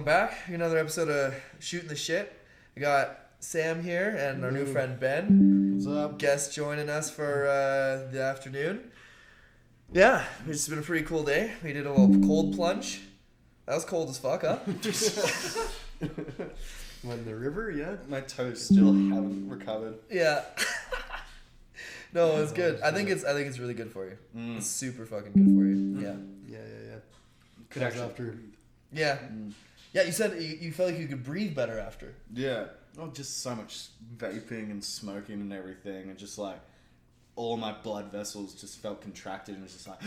welcome back. Another episode of Shootin' the Shit. We got Sam here and our new friend Ben. What's up? Guest joining us for the afternoon. Yeah, it's been a pretty cool day. We did a little cold plunge. That was cold as fuck, huh? Went in the river, yeah. My toes still haven't recovered. Yeah. No, it's good. I think it's really good for you. It's super fucking good for you. Yeah. Yeah. Could actually after. Yeah. Yeah, you said you felt like you could breathe better after. Yeah. Oh, just so much vaping and smoking and everything, and just like all my blood vessels just felt contracted, and it was just like,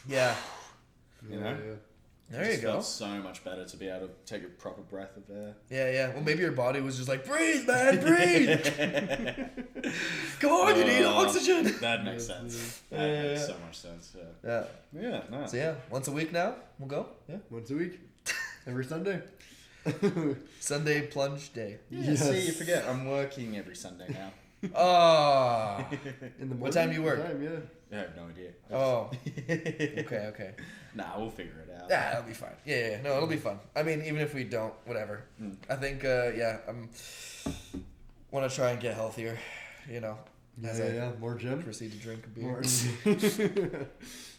Yeah. you know. Yeah. There It you go. felt so much better to be able to take a proper breath of air. Yeah. Well, maybe your body was just like, breathe, man, breathe. Come on, you need oxygen. That makes sense. That makes so much sense. Yeah. Yeah. No. So yeah, once a week now, we'll go. Yeah. Once a week. Every Sunday. Sunday plunge day. Yeah. Yes. See, you forget. I'm working every Sunday now. Oh. In the morning. What time do you work? What time, yeah. I have no idea. Oh. Okay. Nah, we'll figure it out. Yeah, that'll be fine. Yeah. No, it'll be fun. I mean, even if we don't, whatever. I think, I'm want to try and get healthier, you know. As I More gym. proceed to drink a beer.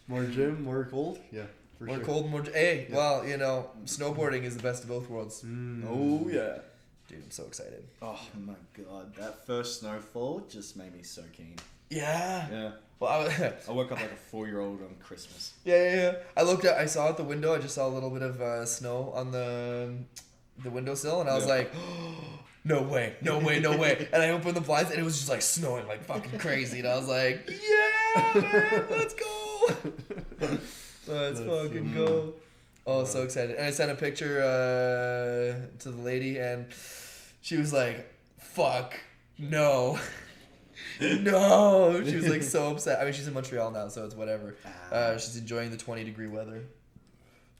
More gym, more cold. Yeah. For More sure. cold, more... Hey, well, you know, snowboarding is the best of both worlds. Oh yeah. Dude, I'm so excited. Oh my god, that first snowfall just made me so keen. Yeah. Yeah. Well, I woke up like a 4-year-old on Christmas. Yeah. I saw out the window. I just saw a little bit of snow on the windowsill, and I was like, no way. And I opened the blinds, and it was just like snowing like fucking crazy. And I was like, yeah, man, let's go. Let's fucking go. Oh, so excited. And I sent a picture to the lady, and she was like, fuck, no. No. She was like so upset. I mean, she's in Montreal now, so it's whatever. She's enjoying the 20-degree weather.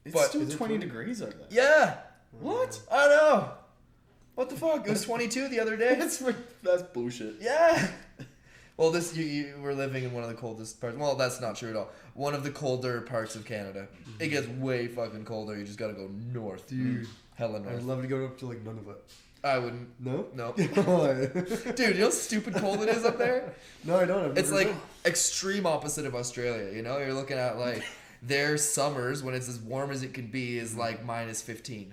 It's But- still 20 degrees over there. Yeah. What? I know. What the fuck? It was 22 the other day. That's bullshit. Yeah. Well, you were living in one of the coldest parts. Well, that's not true at all. One of the colder parts of Canada. It gets way fucking colder. You just gotta go north. Dude. Hella I'd north. love to go up to like Nunavut. I wouldn't. No? No. Dude, Dude, you know how stupid cold it is up there? No, I don't. I've It's never like been. extreme opposite of Australia, you know? You're looking at like their summers when it's as warm as it can be is like minus 15.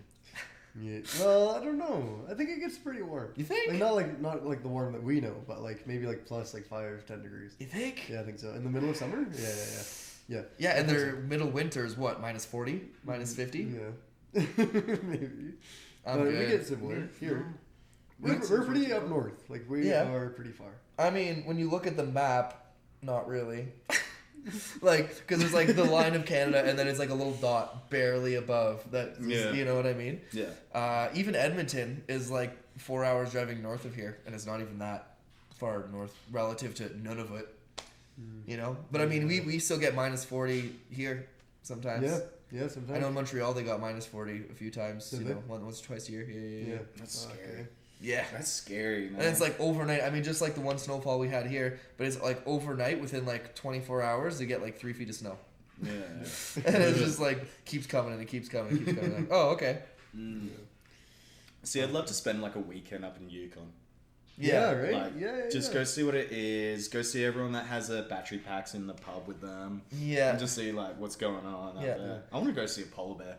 Yeah. Well, I don't know. I think it gets pretty warm. You think? Like not like the warm that we know, but like maybe like plus like 5 or 10 degrees. You think? Yeah, I think so. In the middle of summer? Yeah. Yeah, and their middle winter is what, minus 40? Minus 50? Yeah. Maybe. I'm But good. we get similar here. We- We're pretty up north. Like we Yeah. are pretty far. I mean, when you look at the map, not really. Like, because there's like the line of Canada, and then it's like a little dot barely above that. Yeah. You know what I mean? Yeah. Even Edmonton is like 4 hours driving north of here, and it's not even that far north relative to Nunavut. You know, but I mean, we still get minus 40 here sometimes. Yeah, sometimes. I know in Montreal they got minus 40 a few times. Did you they? know, once or twice a year. Yeah. That's scary. Okay. Yeah. That's scary, man. And it's like overnight. I mean, just like the one snowfall we had here, but it's like overnight within like 24 hours they get like 3 feet of snow. Yeah. And it just like keeps coming and it keeps coming. Like, oh, okay. See, I'd love to spend like a weekend up in Yukon. Yeah, right? Like, yeah. Just go see what it is. Go see everyone that has battery packs in the pub with them. Yeah. And just see like what's going on up there. I want to go see a polar bear.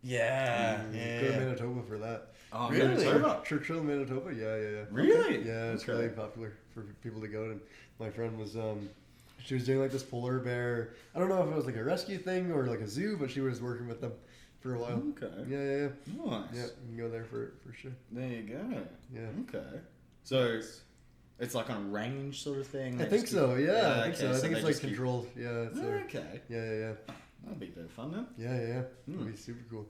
Yeah. Go to Manitoba for that. Oh, Really? Manitoba? Churchill, Manitoba. Yeah. Really? Yeah, it's really popular for people to go. And my friend was she was doing like this polar bear. I don't know if it was like a rescue thing or like a zoo, but she was working with them for a while. Okay. Yeah. Nice. Yeah, you can go there for sure. There you go. Yeah. Okay. So it's like on a range sort of thing. I think so. Yeah, I think okay, so. I think they it's like just keep- controlled. Yeah. It's there. Okay. Yeah. That'd be a bit of fun then. Yeah. It'd be super cool.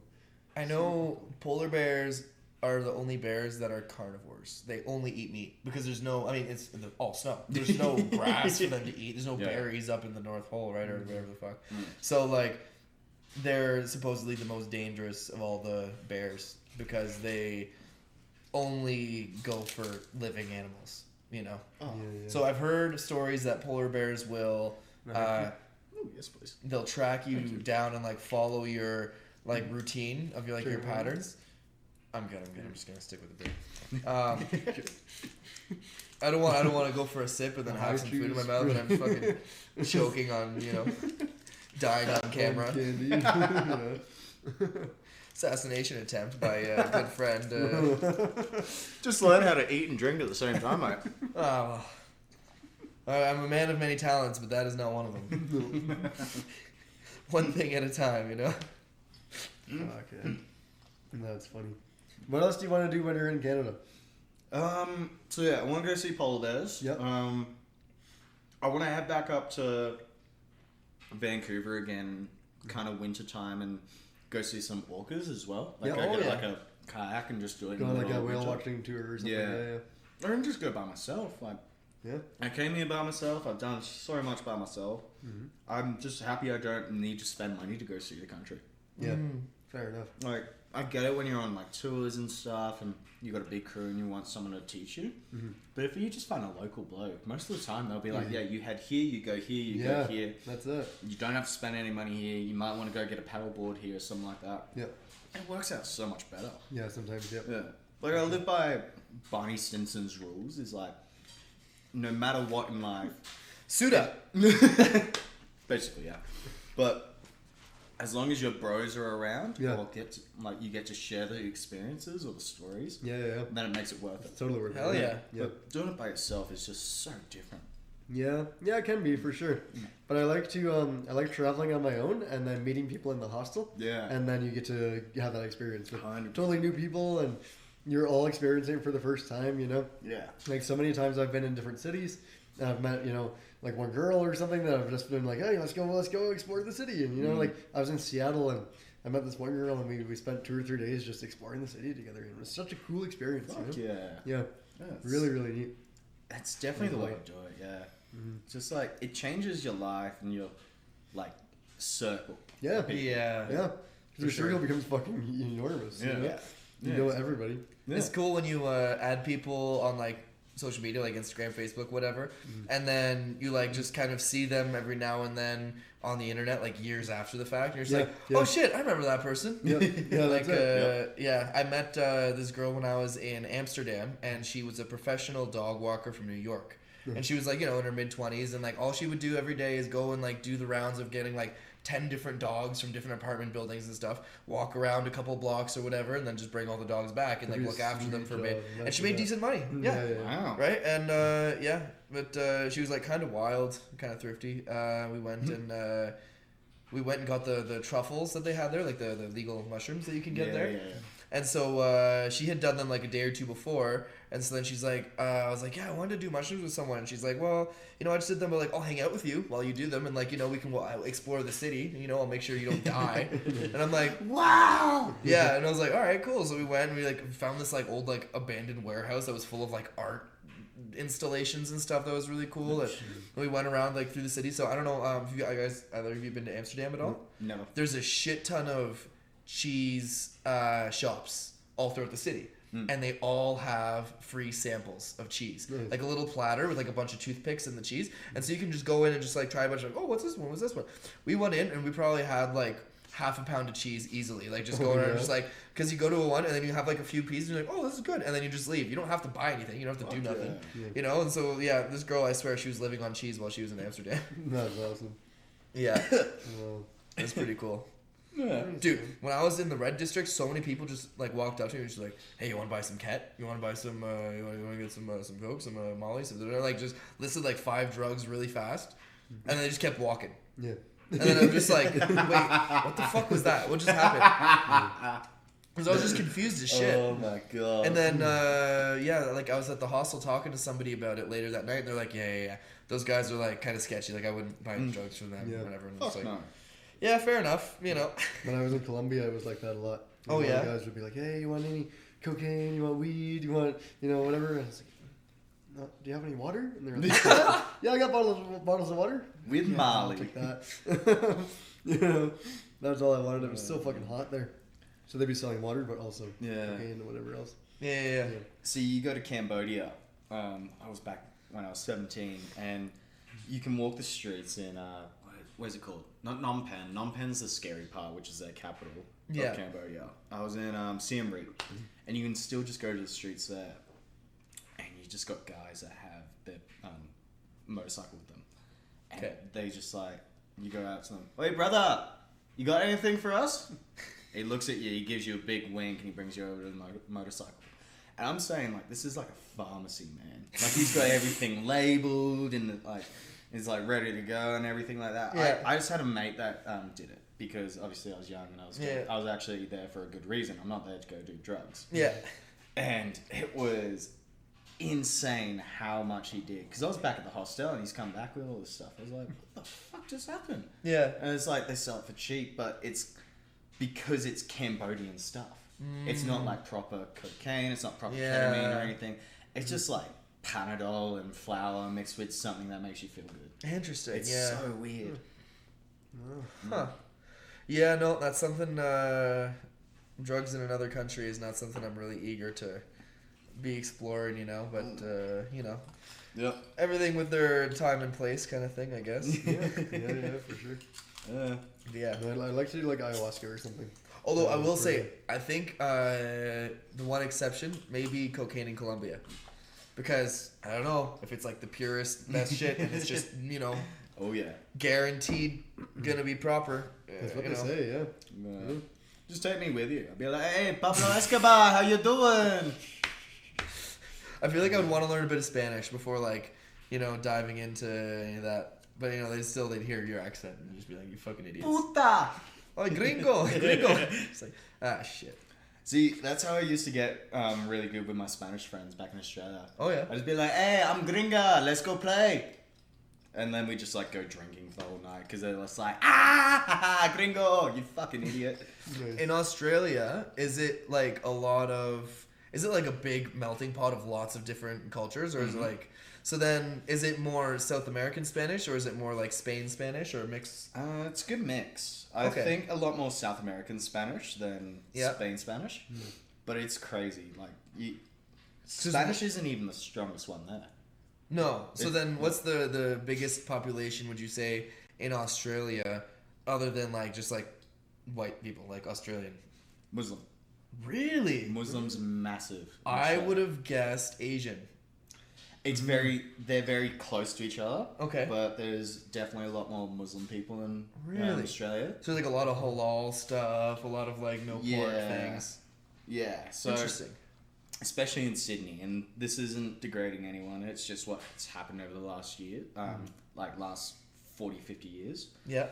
I know polar bears are the only bears that are carnivores. They only eat meat because there's no. I mean, it's all snow. There's no grass for them to eat. There's no berries up in the North Pole, right, or whatever the fuck. So like, they're supposedly the most dangerous of all the bears because they only go for living animals. You know. Yeah. So I've heard stories that polar bears will. Oh, yes, please. They'll track you down and like follow your like routine of your like your patterns. I'm good. I'm just gonna stick with the beer. I don't want to go for a sip and then have some food in my mouth and I'm fucking choking on, dying on camera. Assassination attempt by a good friend. Just learn how to eat and drink at the same time, mate. Oh, I'm a man of many talents, but that is not one of them. One thing at a time, Okay. That's funny. What else do you want to do when you're in Canada? So yeah, I want to go see polar bears. Yep. I want to head back up to Vancouver again, kind of winter time, and go see some orcas as well. Like go get like a kayak and just do it. Go on like a whale watching tour or something. Yeah. Or just go by myself. Like, I came here by myself. I've done so much by myself. Mm-hmm. I'm just happy I don't need to spend money to go see the country. Yeah, fair enough. Like, I get it when you're on like tours and stuff, and you got a big crew and you want someone to teach you. Mm-hmm. But if you just find a local bloke, most of the time they'll be like, "Yeah, you head here, you go here, you go here. That's it. You don't have to spend any money here. You might want to go get a paddleboard here or something like that." Yeah, it works out so much better. Yeah, sometimes. Yeah. Like I live by Barney Stinson's rules. Is like, no matter what in life, suit up. Basically, yeah. But as long as your bros are around, or you get to share the experiences or the stories, then it makes it worth it. It's totally worth it. Hell yeah. But doing it by yourself is just so different. Yeah, it can be for sure. But I like to I like traveling on my own and then meeting people in the hostel. Yeah. And then you get to have that experience with 100%. Totally new people and you're all experiencing it for the first time, Yeah. Like so many times I've been in different cities and I've met, like one girl or something that I've just been like, hey, let's go explore the city. And, like I was in Seattle and I met this one girl and we spent 2 or 3 days just exploring the city together. And it was such a cool experience. Yeah. Really, really neat. That's definitely the way to do it, yeah. Mm-hmm. Just like, it changes your life and your, like, circle. Yeah. Because your circle becomes fucking enormous. You know everybody. Yeah. It's cool when you add people on, like, social media, like Instagram, Facebook, whatever, and then you, like, just kind of see them every now and then on the internet, like, years after the fact. And you're just oh, shit, I remember that person. Like, I met this girl when I was in Amsterdam, and she was a professional dog walker from New York. And she was like, in her mid-20s, and like all she would do every day is go and like do the rounds of getting like 10 different dogs from different apartment buildings and stuff, walk around a couple blocks or whatever, and then just bring all the dogs back and like look after them for a bit. And she made decent money. Wow. Right? And but she was like kind of wild, kind of thrifty. We went and got the truffles that they had there, like the legal mushrooms that you can get there. Yeah. And so she had done them like a day or two before. And so then she's like, I was like, I wanted to do mushrooms with someone. And she's like, well, I just did them, but like, I'll hang out with you while you do them. And like, we can explore the city. I'll make sure you don't die. And I'm like, wow. Yeah. And I was like, all right, cool. So we went and we like found this like old like abandoned warehouse that was full of like art installations and stuff that was really cool. And we went around like through the city. So I don't know if you guys, either of you been to Amsterdam at all? No. There's a shit ton of cheese shops all throughout the city. And they all have free samples of cheese. Nice. Like a little platter with like a bunch of toothpicks and the cheese. And so you can just go in and just like try a bunch of, what's this one? What's this one? We went in and we probably had like half a pound of cheese easily. Like just going around just like, because you go to a one and then you have like a few pieces and you're like, this is good. And then you just leave. You don't have to buy anything. You don't have to do nothing. Yeah. And so, this girl, I swear she was living on cheese while she was in Amsterdam. That's awesome. Yeah. That's pretty cool. Yeah. Dude, when I was in the red district, so many people just like walked up to me and just like, hey, you want to buy some ket? You want to buy some you want to get some coke, some molly, some like just listed like 5 drugs really fast, and they just kept walking. Yeah. And then I'm just like, wait, what the fuck was that? What just happened? Because I was just confused as shit. Oh my god. And then like I was at the hostel talking to somebody about it later that night, and they're like, yeah, those guys are like kind of sketchy. Like I wouldn't buy drugs from them, whatever. And fuck like, no. Yeah, fair enough. When I was in Colombia, it was like that a lot. Oh, yeah? The guys would be like, hey, you want any cocaine? You want weed? You want, whatever? And I was like, no, do you have any water? And they're like, yeah, I got bottles of water. With Molly. Like that. That was all I wanted. It was so fucking hot there. So they'd be selling water, but also cocaine and whatever else. Yeah. So you go to Cambodia. I was back when I was 17, and you can walk the streets in... where's it called? Not Phnom Penh. Phnom Penh's the scary part, which is their capital Yeah. of Cambodia. I was in Siem Reap, and you can still just go to the streets there, and you just got guys that have their motorcycle with them, and Okay. they just like, you go out to them, "Hey brother, you got anything for us?" He looks at you, he gives you a big wink, and he brings you over to the motorcycle. And I'm saying, like, this is like a pharmacy, man. Like, he's got everything labeled and like, he's like ready to go and everything like that. Yeah. I just had a mate that did it because obviously I was young and I was actually there for a good reason. I'm not there to go do drugs. Yeah. And it was insane how much he did. Because I was back at the hostel and he's come back with all this stuff. I was like, what the fuck just happened? Yeah. And it's like they sell it for cheap, but it's because it's Cambodian stuff. It's not like proper cocaine. It's not proper ketamine or anything. It's just like Panadol and flour mixed with something that makes you feel good. Interesting. It's yeah. so weird. Huh. Yeah, no, that's something, drugs in another country is not something I'm really eager to be exploring, you know, but, you know, Yep. everything with their time and place kind of thing, I guess. Yeah, for sure. Yeah. I'd like to do like ayahuasca or something. Although I will say, I think the one exception may be cocaine in Colombia. Because, I don't know, if it's like the purest, best shit, and it's just, you know, Oh yeah. guaranteed gonna be proper. That's what you they know. say, yeah. Just take me with you. I'll be like, "Hey, Pablo Escobar, how you doing?" I feel like I would want to learn a bit of Spanish before, like, you know, diving into any of that. But, you know, they'd hear your accent and just be like, you fucking idiots. Puta. Oh, gringo, gringo. It's like, shit. See, that's how I used to get really good with my Spanish friends back in Australia. Oh, yeah. I'd just be like, "Hey, I'm gringa, let's go play." And then we just like go drinking for the whole night because they're just like, gringo, you fucking idiot. In Australia, is it like is it like a big melting pot of lots of different cultures? Or is it like, so then is it more South American Spanish or is it more like Spain Spanish or a mix? It's a good mix. I think a lot more South American Spanish than Spain Spanish. But it's crazy. Like, Spanish isn't even the strongest one there. No. So then what's the biggest population, would you say, in Australia other than like just like white people, like Australian? Muslim. Really? Muslim's massive. I would have guessed Asian. It's they're very close to each other. Okay. But there's definitely a lot more Muslim people in Australia. So like a lot of halal stuff, a lot of like no pork things. Yeah. So Interesting. Especially in Sydney, and this isn't degrading anyone, it's just what's happened over the last year, like last 40, 50 years. Yeah.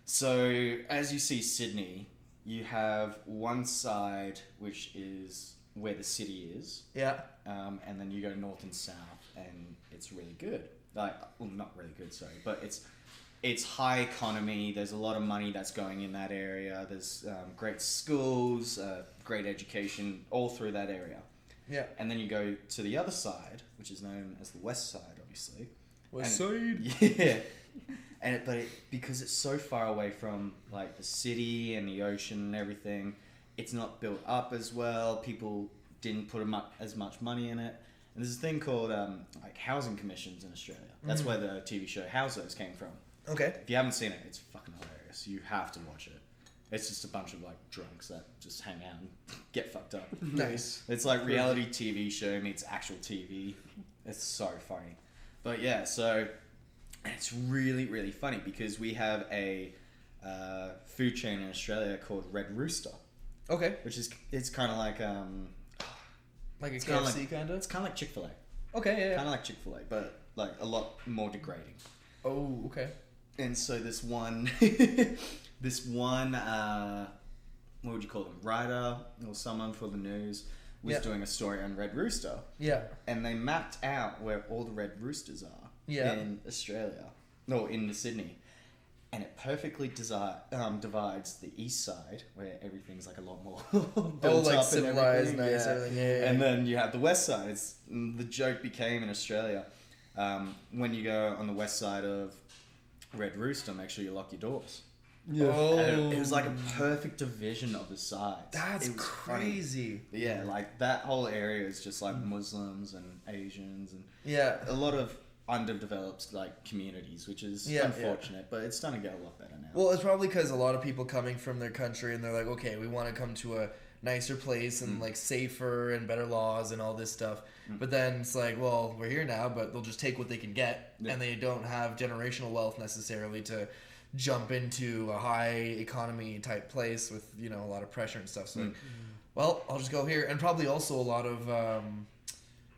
So as you see Sydney, you have one side which is where the city is. Yeah. And then you go north and south, and it's really good. Like, well, not really good, sorry, but it's high economy. There's a lot of money that's going in that area. There's great schools, great education, all through that area. Yeah. And then you go to the other side, which is known as the west side, obviously. West side. Yeah. Because it's so far away from like the city and the ocean and everything, it's not built up as well. People didn't put as much money in it. And there's a thing called like housing commissions in Australia. That's where the TV show Housers came from. Okay. If you haven't seen it, it's fucking hilarious. You have to watch it. It's just a bunch of like drunks that just hang out and get fucked up. Nice. It's like reality TV show meets actual TV. It's so funny. But yeah, so it's really, really funny because we have a food chain in Australia called Red Rooster. Okay. Which is, it's kind of like a it's KFC kind of? It's kind of like Chick-fil-A. Okay, yeah. Kind of like Chick-fil-A, but like a lot more degrading. Oh, okay. And so this one, what would you call them? Writer or someone for the news was doing a story on Red Rooster. Yeah. And they mapped out where all the Red Roosters are in Australia. No, in Sydney. And it perfectly divides the east side, where everything's like a lot more built like up civilized, and nice, everything. Yeah. And then you have the west side. The joke became in Australia, when you go on the west side of Red Rooster, make sure you lock your doors. Yeah. Oh. And it was like a perfect division of the sides. That's It was crazy. funny. Yeah, like that whole area is just like Muslims and Asians and Yeah. a lot of underdeveloped like communities, which is Yeah, unfortunate, but it's starting to get a lot better now. Well, it's probably because a lot of people coming from their country and they're like, okay, we want to come to a nicer place and like safer and better laws and all this stuff. But then it's like, well, we're here now, but they'll just take what they can get, and they don't have generational wealth necessarily to jump into a high economy type place with, you know, a lot of pressure and stuff. So like, well, I'll just go here. And probably also a lot of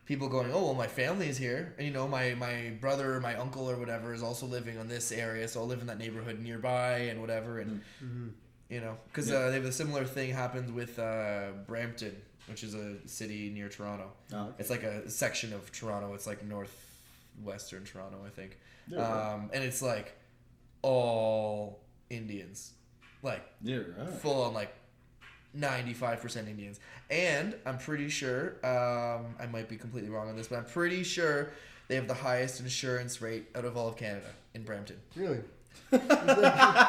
people going, oh, well, my family is here. And, you know, my brother or my uncle or whatever is also living on this area, so I'll live in that neighborhood nearby and whatever. And, you know, because they have a similar thing happened with Brampton, which is a city near Toronto. Oh, okay. It's like a section of Toronto. It's like northwestern Toronto, I think. And it's like all Indians. Like, full on, like, 95% Indians. And I'm pretty sure, I might be completely wrong on this, but I'm pretty sure they have the highest insurance rate out of all of Canada in Brampton. Really?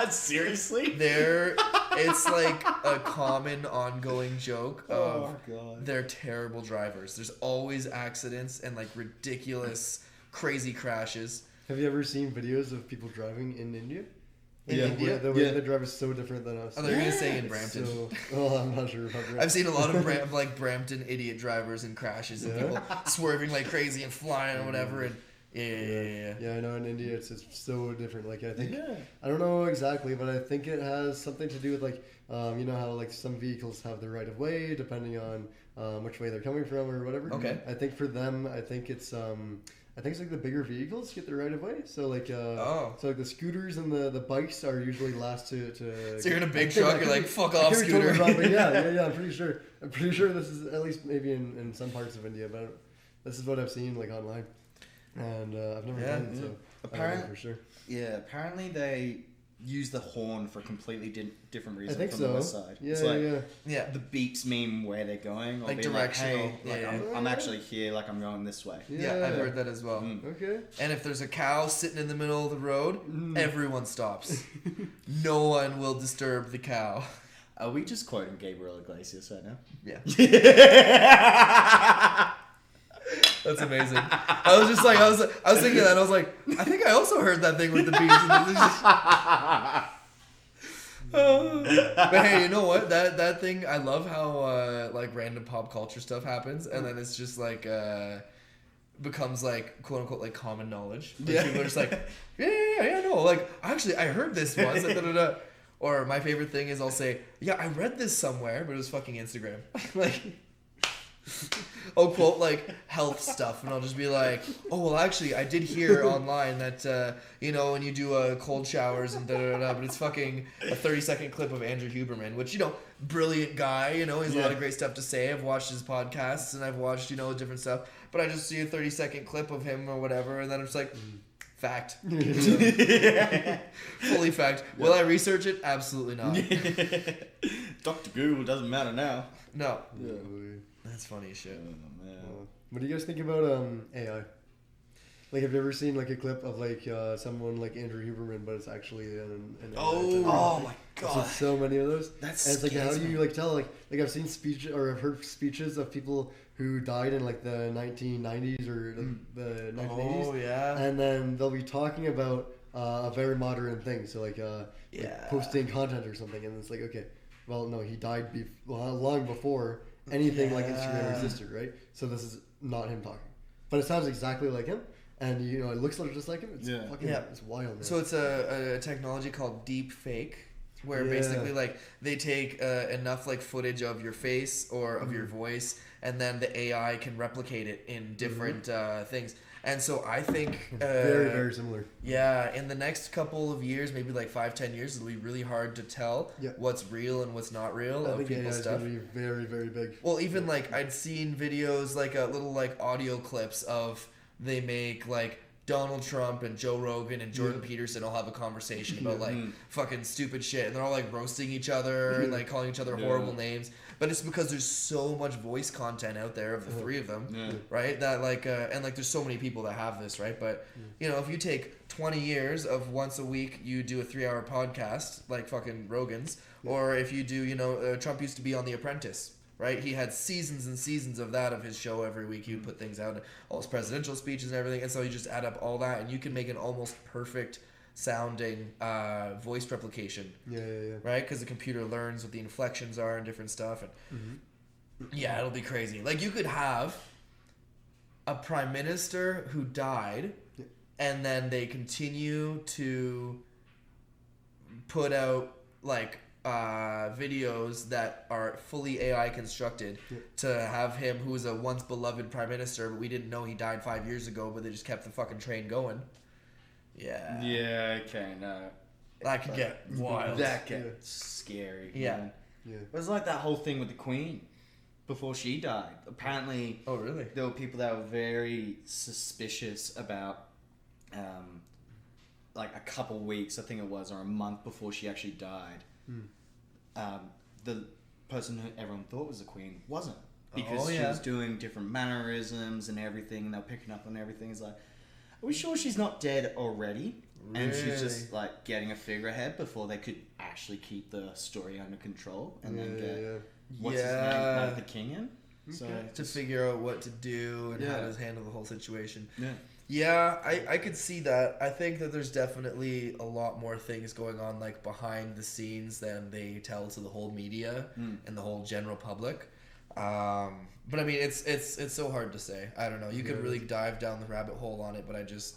Seriously? It's like a common ongoing joke of they're terrible drivers. There's always accidents and like ridiculous, crazy crashes. Have you ever seen videos of people driving in India? India? The way they drive is so different than us. Oh, they're going to say in Brampton. So, I'm not sure about Brampton. I've seen a lot of Brampton idiot drivers and crashes and people swerving like crazy and flying or whatever. And yeah, I know in India it's so different. Like I think I don't know exactly, but I think it has something to do with like you know how like some vehicles have the right of way depending on which way they're coming from or whatever. Okay. I think for them, I think it's like the bigger vehicles get the right of way. So like so like the scooters and the bikes are usually last to So you're in a big truck, you're like, fuck off, scooter. Totally yeah, I'm pretty sure this is at least maybe in some parts of India, but this is what I've seen like online. And I've never done it, so apparently, for sure. Yeah, apparently they use the horn for a completely different reason. I think from so. The west side. Yeah, it's like, the beeps mean where they're going, or like being directional. Like, hey, I'm actually here. Like I'm going this way. Yeah, I've heard that as well. Okay. And if there's a cow sitting in the middle of the road, everyone stops. No one will disturb the cow. Are we just quoting Gabriel Iglesias right now? Yeah. That's amazing. I was just like, I was thinking that. I was like, I think I also heard that thing with the beats. But hey, you know what? That thing, I love how like random pop culture stuff happens, and then it's just like becomes like quote unquote like common knowledge. Like, people are just like, yeah, no, like actually I heard this once. Or my favorite thing is I'll say, yeah, I read this somewhere, but it was fucking Instagram. Like. I'll quote like health stuff, and I'll just be like, oh well, actually I did hear online that you know, when you do cold showers and but it's fucking a 30-second clip of Andrew Huberman, which, you know, brilliant guy, you know, he's a lot of great stuff to say. I've watched his podcasts and I've watched, you know, different stuff, but I just see a 30-second clip of him or whatever, and then I'm just like, fact. Fully fact. Will I research it? Absolutely not. Dr. Google doesn't matter now. No. That's funny as shit. Oh, man. What do you guys think about AI? Like, have you ever seen like a clip of like someone like Andrew Huberman, but it's actually an oh my god! I've seen so many of those. That's and it's like, how do you like tell like I've seen speech or I've heard speeches of people who died in like the 1990s or the 1980s. Oh yeah. And then they'll be talking about a very modern thing, so like posting content or something, and it's like, okay, well no, he died long before anything like Instagram existed, right? So this is not him talking, but it sounds exactly like him, and you know it looks just like him. It's fucking it's wild, man. So it's a technology called Deepfake, where basically like they take enough like footage of your face or of your voice, and then the AI can replicate it in different things. And so I think very, very similar. Yeah, in the next couple of years, maybe like 5-10 years, it'll be really hard to tell what's real and what's not real of people's stuff. It's gonna be very, very big. Well, even like I'd seen videos like little like audio clips of they make like Donald Trump and Joe Rogan and Jordan Peterson all have a conversation about like fucking stupid shit, and they're all like roasting each other and like calling each other horrible names. But it's because there's so much voice content out there of the three of them, right? That like and like there's so many people that have this, right? But you know, if you take 20 years of once a week you do a 3-hour podcast like fucking Rogan's, or if you do, you know, Trump used to be on The Apprentice, right? He had seasons and seasons of that of his show every week. He would put things out, all his presidential speeches and everything. And so you just add up all that, and you can make an almost perfect sounding voice replication. Yeah. Right? Because the computer learns what the inflections are and different stuff. And yeah, it'll be crazy. Like, you could have a prime minister who died, and then they continue to put out, like, videos that are fully AI constructed to have him, who was a once beloved prime minister, but we didn't know he died 5 years ago, but they just kept the fucking train going. Yeah. Yeah, okay, no. That could get wild. That gets scary. Yeah. Man. Yeah. It was like that whole thing with the Queen before she died. Apparently, Oh, really? there were people that were very suspicious about, like a couple weeks, I think it was, or a month before she actually died. The person who everyone thought was the Queen wasn't. Because she was doing different mannerisms and everything, and they were picking up on everything. It's like, are we sure she's not dead already? Really? And she's just like getting a figurehead before they could actually keep the story under control and then get what's his name, like the king in. So To figure out what to do and how to handle the whole situation. Yeah. Yeah, I could see that. I think that there's definitely a lot more things going on, like, behind the scenes than they tell to the whole media and the whole general public. But I mean, it's so hard to say. I don't know. You could really dive down the rabbit hole on it, but I just,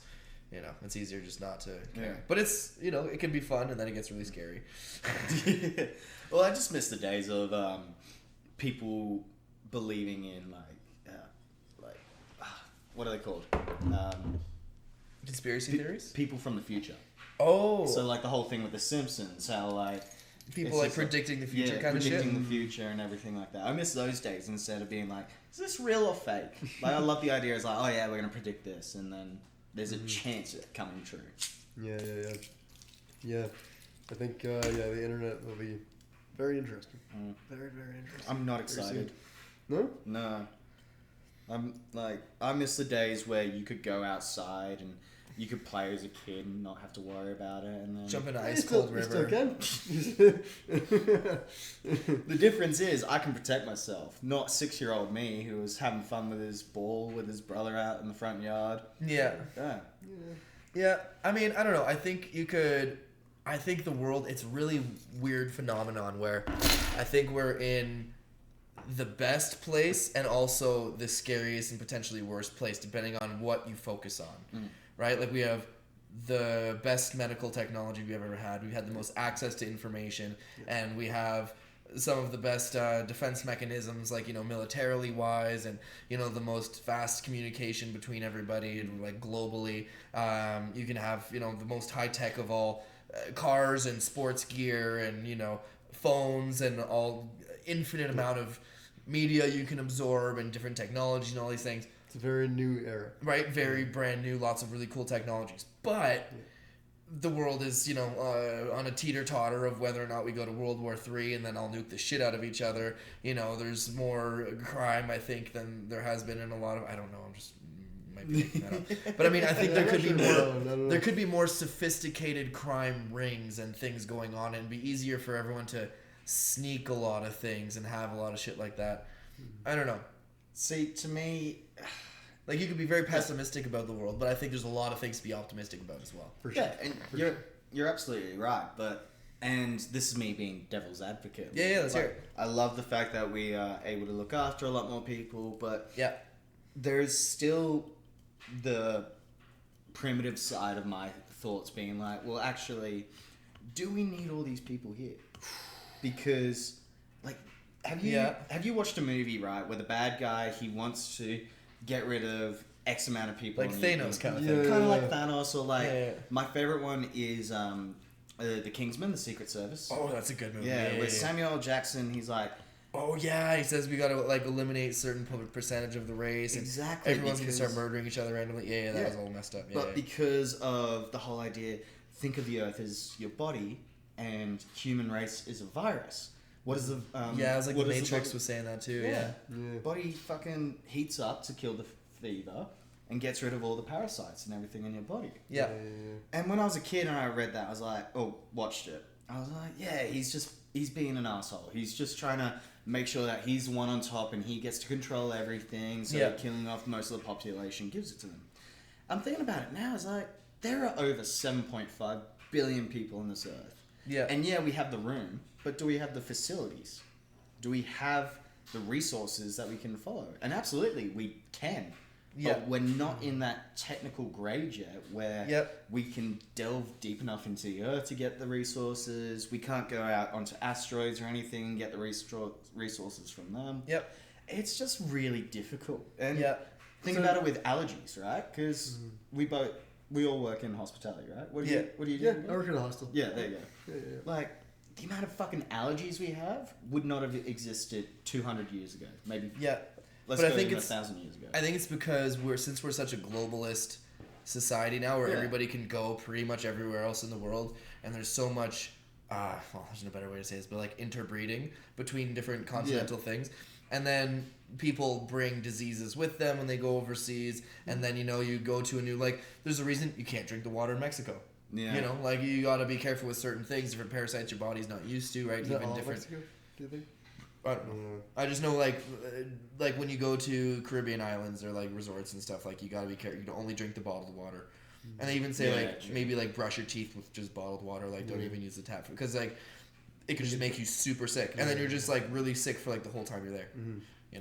it's easier just not to care. Yeah. But it's, it can be fun, and then it gets really scary. Well, I just miss the days of people believing in what are they called? Conspiracy theories? People from the future. Oh. So like the whole thing with The Simpsons, how like people it's like just predicting the future yeah, kind of shit. predicting the future and everything like that. I miss those days instead of being like, is this real or fake? Like I love the idea. It's like, oh yeah, we're gonna predict this, and then there's a chance of it coming true. Yeah. I think the internet will be very interesting. Very, very interesting. I'm not excited. No? No. I miss the days where you could go outside and you could play as a kid and not have to worry about it, and then Jump in an You ice still- cold you river. still can. the difference is I can protect myself, not 6-year-old me who was having fun with his ball with his brother out in the front yard. Yeah. Yeah, I mean, I don't know. I think the world, it's a really weird phenomenon where I think we're in the best place and also the scariest and potentially worst place, depending on what you focus on, right? Like, we have the best medical technology we've ever had. We've had the most access to information, and we have some of the best defense mechanisms, like, militarily wise, and, the most fast communication between everybody, like, globally. You can have, the most high tech of all cars and sports gear and, phones and all infinite amount of media you can absorb and different technology and all these things. It's a very new era. Right? Very brand new, lots of really cool technologies. But the world is, on a teeter-totter of whether or not we go to World War III and then I'll nuke the shit out of each other. There's more crime, I think, than there has been in a lot of... I don't know, I'm just... might be making that up. But I mean, I think there could be more... There could be more sophisticated crime rings and things going on, and it'd be easier for everyone to sneak a lot of things and have a lot of shit like that. I don't know. See, to me... Like, you could be very pessimistic about the world, but I think there's a lot of things to be optimistic about as well. For sure. Yeah, and you're absolutely right, and this is me being devil's advocate. Yeah, let's hear it. I love the fact that we are able to look after a lot more people, but yeah, there's still the primitive side of my thoughts being like, well, actually, do we need all these people here? Because, like, have you watched a movie, right, where the bad guy, he wants to get rid of X amount of people, like Thanos kind of thing. Kind of like Thanos, or like my favorite one is the Kingsman, the Secret Service. Oh, that's a good movie. Yeah, with Samuel L. Jackson, he's like, oh yeah, he says we gotta like eliminate certain percentage of the race. Exactly. And everyone's gonna start murdering each other randomly. Yeah, that was all messed up. But because of the whole idea, think of the Earth as your body, and human race is a virus. What is the it was like the Matrix was saying that too. Yeah. Body fucking heats up to kill the fever and gets rid of all the parasites and everything in your body. Yeah. And when I was a kid and I read that, watched it. I was like, yeah, he's being an asshole. He's just trying to make sure that he's the one on top and he gets to control everything. So killing off most of the population gives it to them. I'm thinking about it now. It's like there are over 7.5 billion people on this earth. Yeah. And yeah, we have the room, but do we have the facilities? Do we have the resources that we can follow? And absolutely, we can. Yeah. But we're not in that technical grade yet where we can delve deep enough into the earth to get the resources. We can't go out onto asteroids or anything and get the resources from them. Yep. It's just really difficult. And think So- about it with allergies, right? Because we all work in hospitality, right? What do you do? Yeah, I work in a hostel. Yeah, there you go. Yeah. Like, the amount of fucking allergies we have would not have existed 200 years ago. Maybe. Yeah. Let's But go I think even it's 1,000 years ago. I think it's because since we're such a globalist society now, where everybody can go pretty much everywhere else in the world, and there's so much, there's no better way to say this, but like interbreeding between different continental things, and then people bring diseases with them when they go overseas, and then you go to a new, like, there's a reason you can't drink the water in Mexico. Yeah. Like, you got to be careful with certain things, different parasites your body's not used to, right? Is that Even all different. Mexico, do you think? I don't know. I just know, like when you go to Caribbean islands or like resorts and stuff, like, you gotta be careful. You can only drink the bottled water, and they even say maybe like brush your teeth with just bottled water. Like, don't even use the tap, because like it could just make you super sick, and then you're just like really sick for like the whole time you're there. Yeah,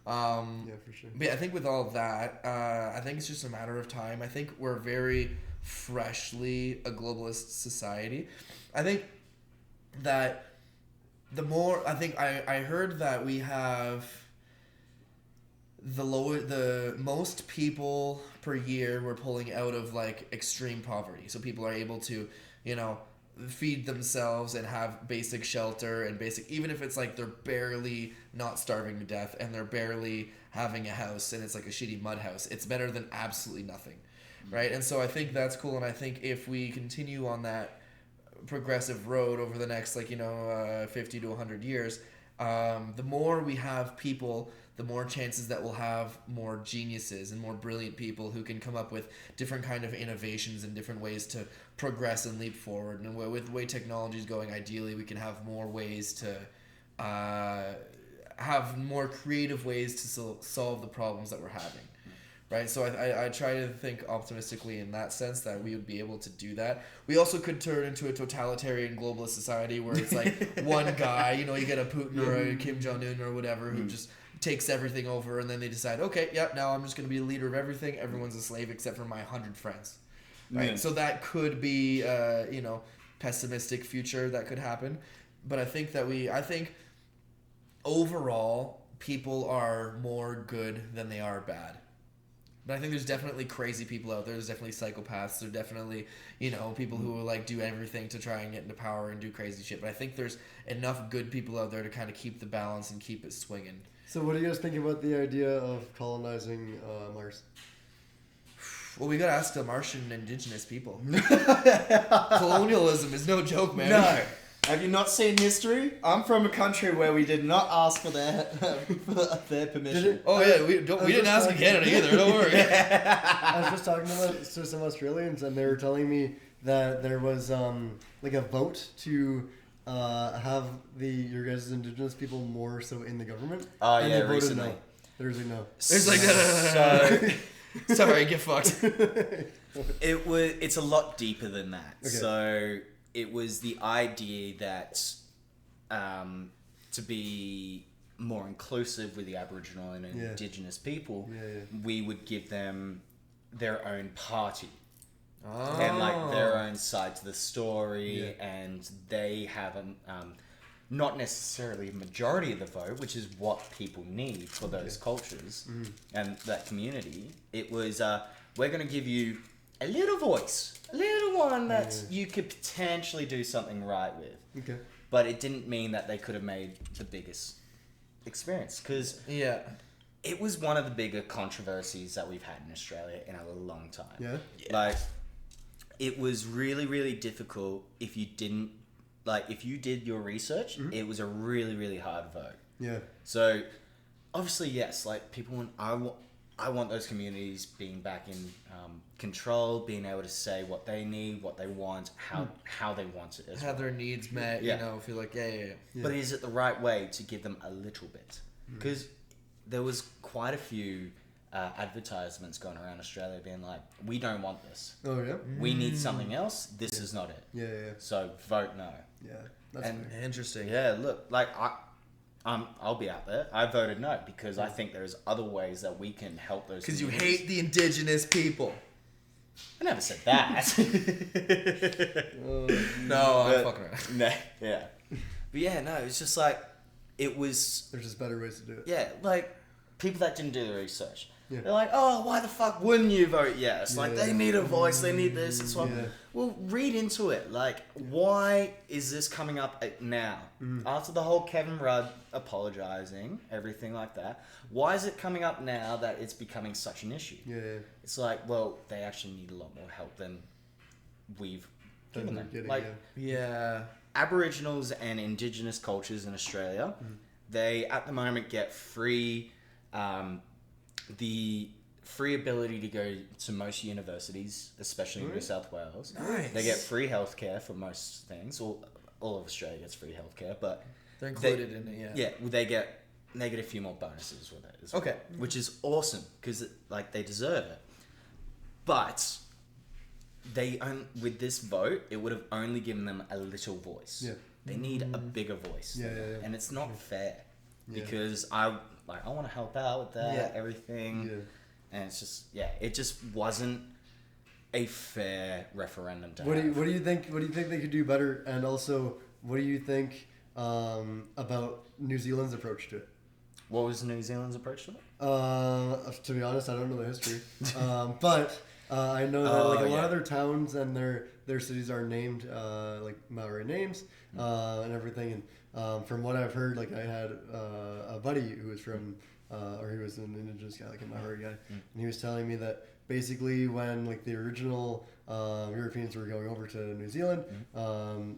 for sure. But yeah, I think with all of that, I think it's just a matter of time. I think we're very freshly a globalist society. I think that the more, I heard that we have the most people per year we're pulling out of like extreme poverty. So people are able to, feed themselves and have basic shelter and even if it's like they're barely not starving to death and they're barely having a house and it's like a shitty mud house, it's better than absolutely nothing. Right? And so I think that's cool, and I think if we continue on that progressive road over the next 50 to 100 years, the more we have people, the more chances that we'll have more geniuses and more brilliant people who can come up with different kind of innovations and different ways to progress and leap forward. And with the way technology is going, ideally we can have more ways to have more creative ways to solve the problems that we're having. Right, so I try to think optimistically in that sense that we would be able to do that. We also could turn into a totalitarian globalist society where it's like one guy, you get a Putin or a Kim Jong-un or whatever who just takes everything over, and then they decide, okay, now I'm just going to be the leader of everything. Everyone's a slave except for my 100 friends. Right, so that could be pessimistic future that could happen, but I think overall people are more good than they are bad. But I think there's definitely crazy people out there. There's definitely psychopaths. There's definitely, people who will do everything to try and get into power and do crazy shit. But I think there's enough good people out there to kind of keep the balance and keep it swinging. So what do you guys think about the idea of colonizing Mars? Well, we got to ask the Martian indigenous people. Colonialism is no joke, man. No. Have you not seen history? I'm from a country where we did not ask for their permission. We didn't ask in Canada either. Don't worry. I was just talking to some Australians, and they were telling me that there was like a vote to have your guys' indigenous people more so in the government. Oh, and yeah, they voted recently. no. They was like no. It's like sorry, get fucked. It's a lot deeper than that. Okay. So it was the idea that to be more inclusive with the Aboriginal and Indigenous people, we would give them their own party. Oh. And their own side to the story, and they have not necessarily a majority of the vote, which is what people need for those cultures and that community. It was, we're going to give you a little voice, a little one that you could potentially do something right with. Okay. But it didn't mean that they could have made the biggest experience, because it was one of the bigger controversies that we've had in Australia in a long time. Yeah. It was really, really difficult if you didn't, if you did your research, it was a really, really hard vote. Yeah. So, obviously, yes, people I want those communities being back in control, being able to say what they need, what they want, how they want it as Have their needs met, Yeah. you know, feel like, yeah. But is it the right way to give them a little bit? Because there was quite a few advertisements going around Australia being like, we don't want this. Oh yeah. We need something else. This is not it. Yeah. So vote no. Yeah. That's And fair. Interesting. yeah, look, like I'll be out there. I voted no because I think there's other ways that we can help those. Because you communities. hate the indigenous people. I never said that. No, I'm But- fucking around. No, yeah. But yeah, no, it's just like it was. There's just better ways to do it. Yeah, like people that didn't do the research. Yeah. They're like, oh, why the fuck wouldn't you vote yes? Like Yeah. they need a voice, they need this. It's like, Yeah. well, read into it. Like, why is this coming up now? After the whole Kevin Rudd apologizing, everything like that, why is it coming up now that it's becoming such an issue? Yeah. It's like, well, they actually need a lot more help than we've given them. Like, Yeah. Aboriginals and Indigenous cultures in Australia, they at the moment get free, the free ability to go to most universities, especially in New South Wales. Nice. They get free healthcare for most things. All of Australia gets free healthcare, but They're included in it, yeah. they get a few more bonuses with it as well, Okay. which is awesome because like they deserve it. But with this vote, it would have only given them a little voice. Yeah. They need a bigger voice. Yeah, than that. yeah. And it's not fair Yeah. because I want to help out with that, Yeah. everything. Yeah. And it's just, it just wasn't a fair referendum to What have. do you think? What do you think they could do better? And also, what do you think about New Zealand's approach to it? What was New Zealand's approach to it? To be honest, I don't know the history, but I know that like a lot of their towns and their cities are named like Maori names and everything. And from what I've heard, like I had a buddy who was from or he was an indigenous guy, like a Maori guy, and he was telling me that basically when like the original Europeans were going over to New Zealand,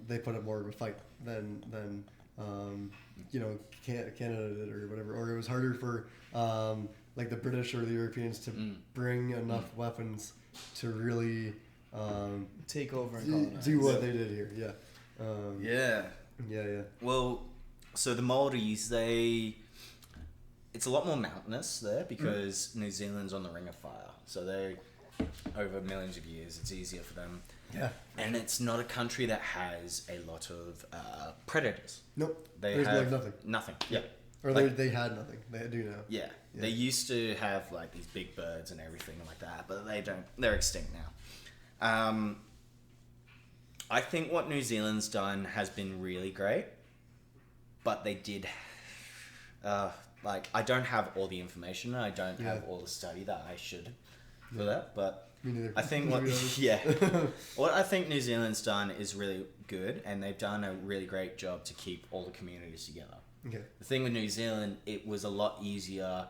they put up more of a fight than Canada did or whatever, or it was harder for like the British or the Europeans to bring enough weapons to really Take over and colonize. do what they did here. Yeah. Yeah. Well, so the Maoris, it's a lot more mountainous there because New Zealand's on the Ring of Fire. So they, over millions of years, it's easier for them. Yeah. And it's not a country that has a lot of predators. Nope. They There's have like nothing. Nothing. Yeah. Or Like- they had nothing. They do now. Yeah. They used to have like these big birds and everything like that, but they don't. They're extinct now. I think what New Zealand's done has been really great, but they did. I don't have all the information. I don't have all the study that I should for that, but Me neither. I think To be honest. what I think New Zealand's done is really good, and they've done a really great job to keep all the communities together. Okay. The thing with New Zealand, it was a lot easier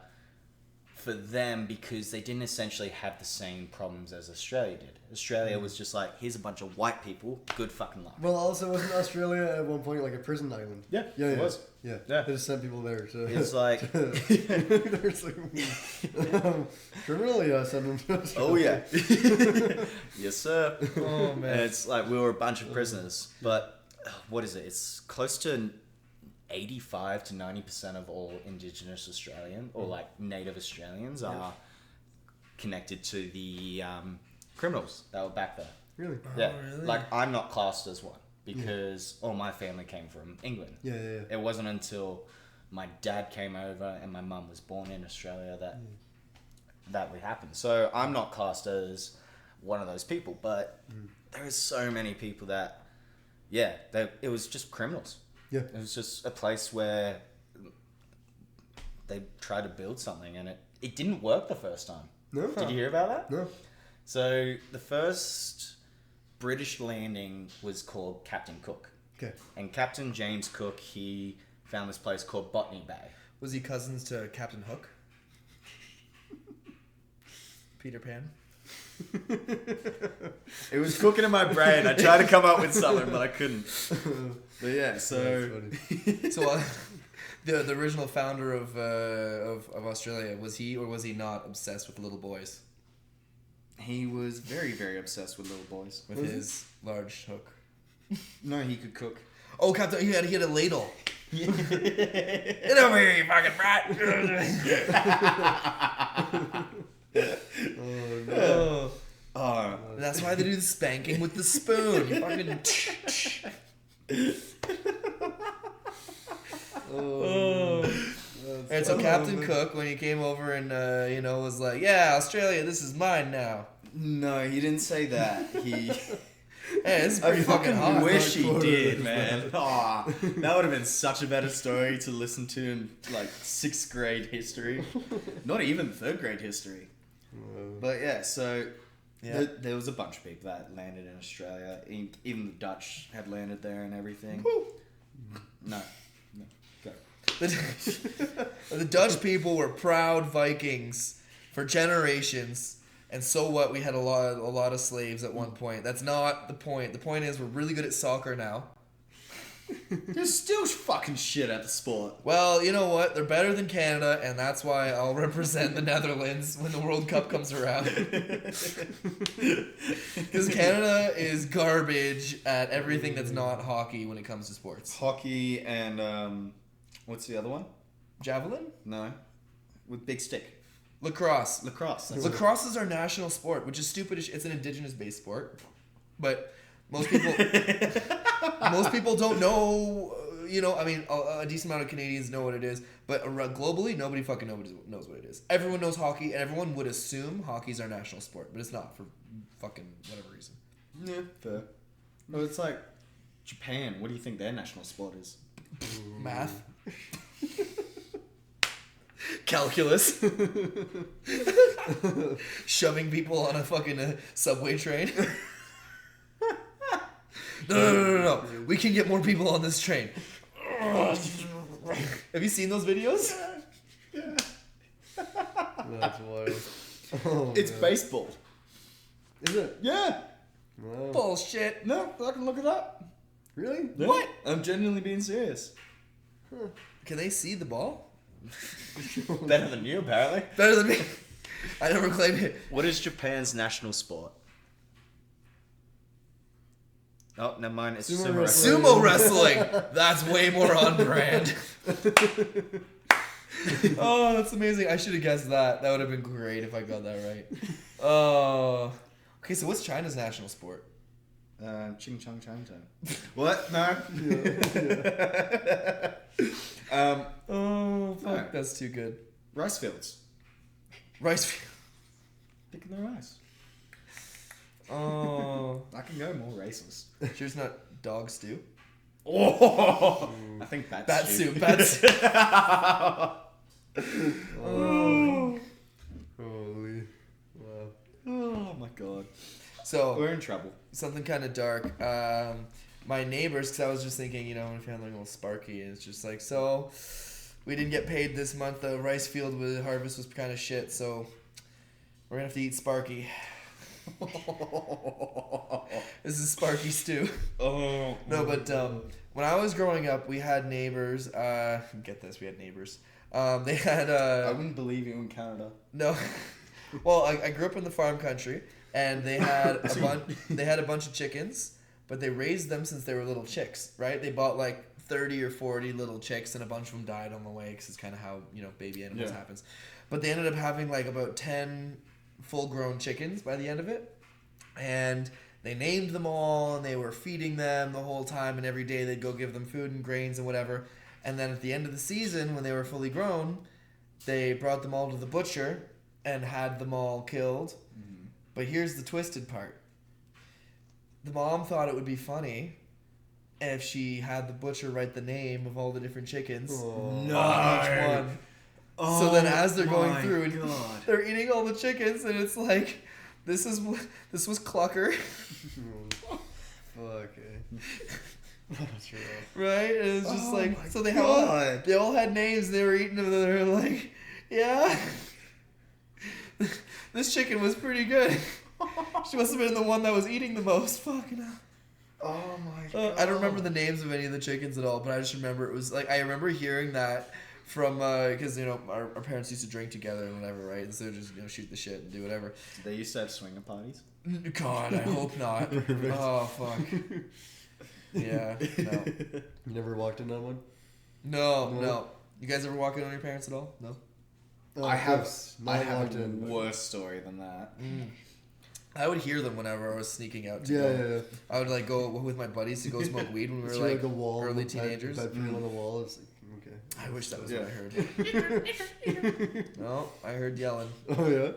for them because they didn't essentially have the same problems as Australia did. Australia was just like, here's a bunch of white people, good fucking luck. Well, also wasn't Australia at one point like a prison island? Yeah, Yeah, it yeah. was. Yeah. Yeah. They just sent people there to. It's like, There's like criminally send them to Australia. oh yeah, yes sir. Oh And man. it's like we were a bunch of prisoners, but what is it? It's close to 85 to 90% of all Indigenous Australian or like Native Australians are connected to the criminals that were back there. Really? Yeah, really? like I'm not classed as one because all my family came from England. Yeah. It wasn't until my dad came over and my mum was born in Australia that would happen. So I'm not classed as one of those people, but there is so many people that, it was just criminals. Yeah. It was just a place where they tried to build something and it didn't work the first time. No. Did you hear about that? No. So the first British landing was called Captain Cook. Okay. And Captain James Cook, he found this place called Botany Bay. Was he cousins to Captain Hook? Peter Pan? It was cooking in my brain. I tried to come up with something, but I couldn't. But yeah, That's so funny. So The original founder of Australia, was he or was he not obsessed with little boys He was very, very obsessed with little boys. with his large hook? No, he could cook. Oh, Captain, he had a ladle. Get over here, you fucking brat! Oh no. Oh. That's why they do the spanking with the spoon. You fucking. Oh. And so Captain Cook, when he came over and was like, "Yeah, Australia, this is mine now." No, he didn't say that. He. Hey, this is I pretty fucking hot. wish he Hardcore did, is man. Aw, that would have been such a better story to listen to in like 6th grade history. Not even 3rd grade history. But yeah, so there was a bunch of people that landed in Australia. Even the Dutch had landed there and everything. No, go. The Dutch people were proud Vikings for generations. And so what? We had a lot of slaves at one point. That's not the point. The point is we're really good at soccer now. They're still fucking shit at the sport. Well, you know what? They're better than Canada, and that's why I'll represent the Netherlands when the World Cup comes around. Because Canada is garbage at everything that's not hockey when it comes to sports. Hockey and what's the other one? Javelin? No, with big stick. Lacrosse. Lacrosse. That's Lacrosse is our national sport, which is stupid. It's an indigenous-based sport, but most people don't know. I mean, a decent amount of Canadians know what it is, but globally, nobody fucking knows what it is. Everyone knows hockey, and everyone would assume hockey's our national sport, but it's not for fucking whatever reason. Yeah, fair. Well, it's like Japan. What do you think their national sport is? Math. Calculus. Shoving people on a fucking subway train. No. We can get more people on this train. Have you seen those videos? Yeah. That's wild. Oh, It's man. baseball. Is it? Yeah. Wow. Bullshit. No, I can look it up. Really? Yeah. What? I'm genuinely being serious. Can they see the ball? Better than you, apparently. Better than me. I never claimed it. What is Japan's national sport? Oh, never mind. It's Sumo sumo wrestling. wrestling. Sumo wrestling. That's way more on brand. Oh, that's amazing. I should have guessed that. That would have been great if I got that right. Oh. Okay, so what's China's national sport? Ching Chong Chinatown. What? No. Oh, fuck. No. That's too good. Rice fields. Rice. Picking the rice. Oh. I can go more racist. Sure it's not dog stew? Oh, I think bat Bat soup. Oh. Holy. Wow. Oh my god. So, We're in trouble. something kind of dark. My neighbors, because I was just thinking, if you're having a little sparky, and it's just like, so we didn't get paid this month. The rice field with harvest was kind of shit, so we're gonna have to eat Sparky. This is Sparky stew. Oh No, but when I was growing up, we had neighbors. Get this, we had neighbors. They had I wouldn't believe you in Canada. no. Well, I grew up in the farm country, and they had a bunch of chickens, but they raised them since they were little chicks, right? They bought like 30 or 40 little chicks, and a bunch of them died on the way, because it's kind of how baby animals happens. But they ended up having like about 10 full-grown chickens by the end of it, and they named them all, and they were feeding them the whole time, and every day they'd go give them food and grains and whatever. And then at the end of the season, when they were fully grown, they brought them all to the butcher and had them all killed. Mm-hmm. But here's the twisted part. The mom thought it would be funny if she had the butcher write the name of all the different chickens on each one. So then as they're going through, and they're eating all the chickens, and it's like, this was Clucker. Fuck. That's rough. Right? And it's just like, so they all had names, they were eating them, and they were like, yeah, this chicken was pretty good. She must have been the one that was eating the most. Fucking hell. Oh my god. I don't remember the names of any of the chickens at all, but I just remember it was like I remember hearing that from because our parents used to drink together and whatever, right? And so just shoot the shit and do whatever. They used to have swinger parties. God, I hope not. Oh fuck. Yeah. No. You never walked in on one? No. You guys ever walk in on your parents at all? No. Oh, I have walked a in. worse story than that. I would hear them whenever I was sneaking out. Yeah. I would like go with my buddies to go smoke weed when we were See, like a wall, early teenagers. bedroom on the wall. It's like, okay. I wish that was what I heard. No, I heard yelling. Oh yeah.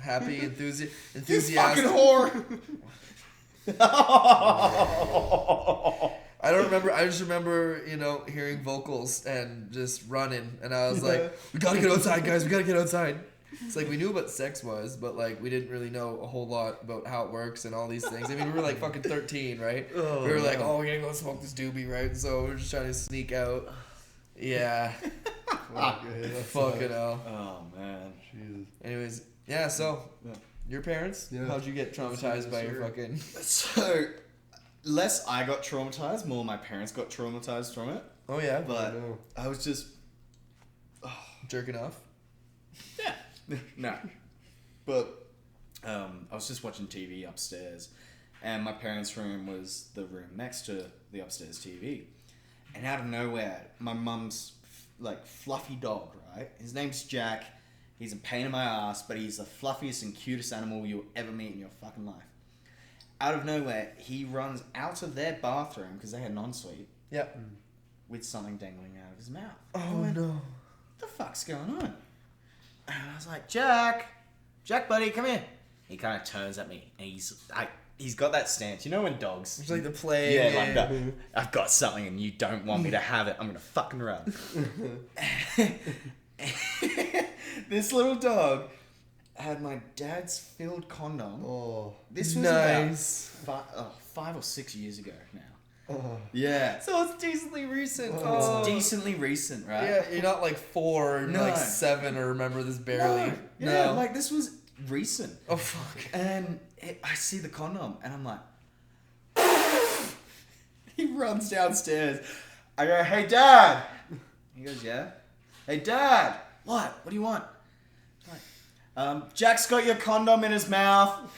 Happy, You enthusiastic. fucking whore! I don't remember. I just remember, hearing vocals and just running, and I was like, "We gotta get outside, guys! We gotta get outside." It's like we knew what sex was, but like we didn't really know a whole lot about how it works and all these things. I mean, we were like fucking 13, right? We were like, "Oh, we're gonna go smoke this doobie," right? So we're just trying to sneak out. Yeah. Fucking hell. Oh man. Jesus. Anyways, yeah. So, your parents? Yeah. How'd you get traumatized by your fucking? So, less I got traumatized, more my parents got traumatized from it. Oh yeah. But no. I was just Jerking off. yeah. No. But I was just watching TV upstairs, and my parents' room was the room next to the upstairs TV. And out of nowhere, my mum's like fluffy dog, right? His name's Jack. He's a pain in my ass, but he's the fluffiest and cutest animal you'll ever meet in your fucking life. Out of nowhere, he runs out of their bathroom, because they had an ensuite, Yep. with something dangling out of his mouth. Oh no. What the fuck's going on? And I was like, Jack, buddy, come here. He kind of turns at me, and he's got that stance. You know when dogs... It's like the play. Yeah, like that. I've got something and you don't want me to have it. I'm going to fucking run. This little dog had my dad's filled condom. Oh. This was nice. about 5 or 6 years ago now. Oh. Yeah. So it's decently recent. Oh. It's decently recent, right? Yeah, you're not like 4, No. like 7, or remember this barely. No. Yeah, like this was recent. Oh fuck. And I see the condom, and I'm like... He runs downstairs. I go, hey, Dad. He goes, yeah. Hey, Dad. What? What do you want? I'm like, Jack's got your condom in his mouth.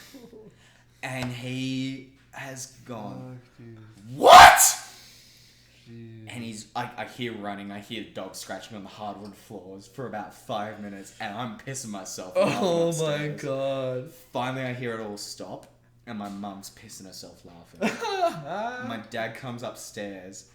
And he has gone, what? And I hear running, I hear the dog scratching on the hardwood floors for about 5 minutes, and I'm pissing myself. Oh my god. Finally, I hear it all stop, and my mum's pissing herself laughing. My dad comes upstairs.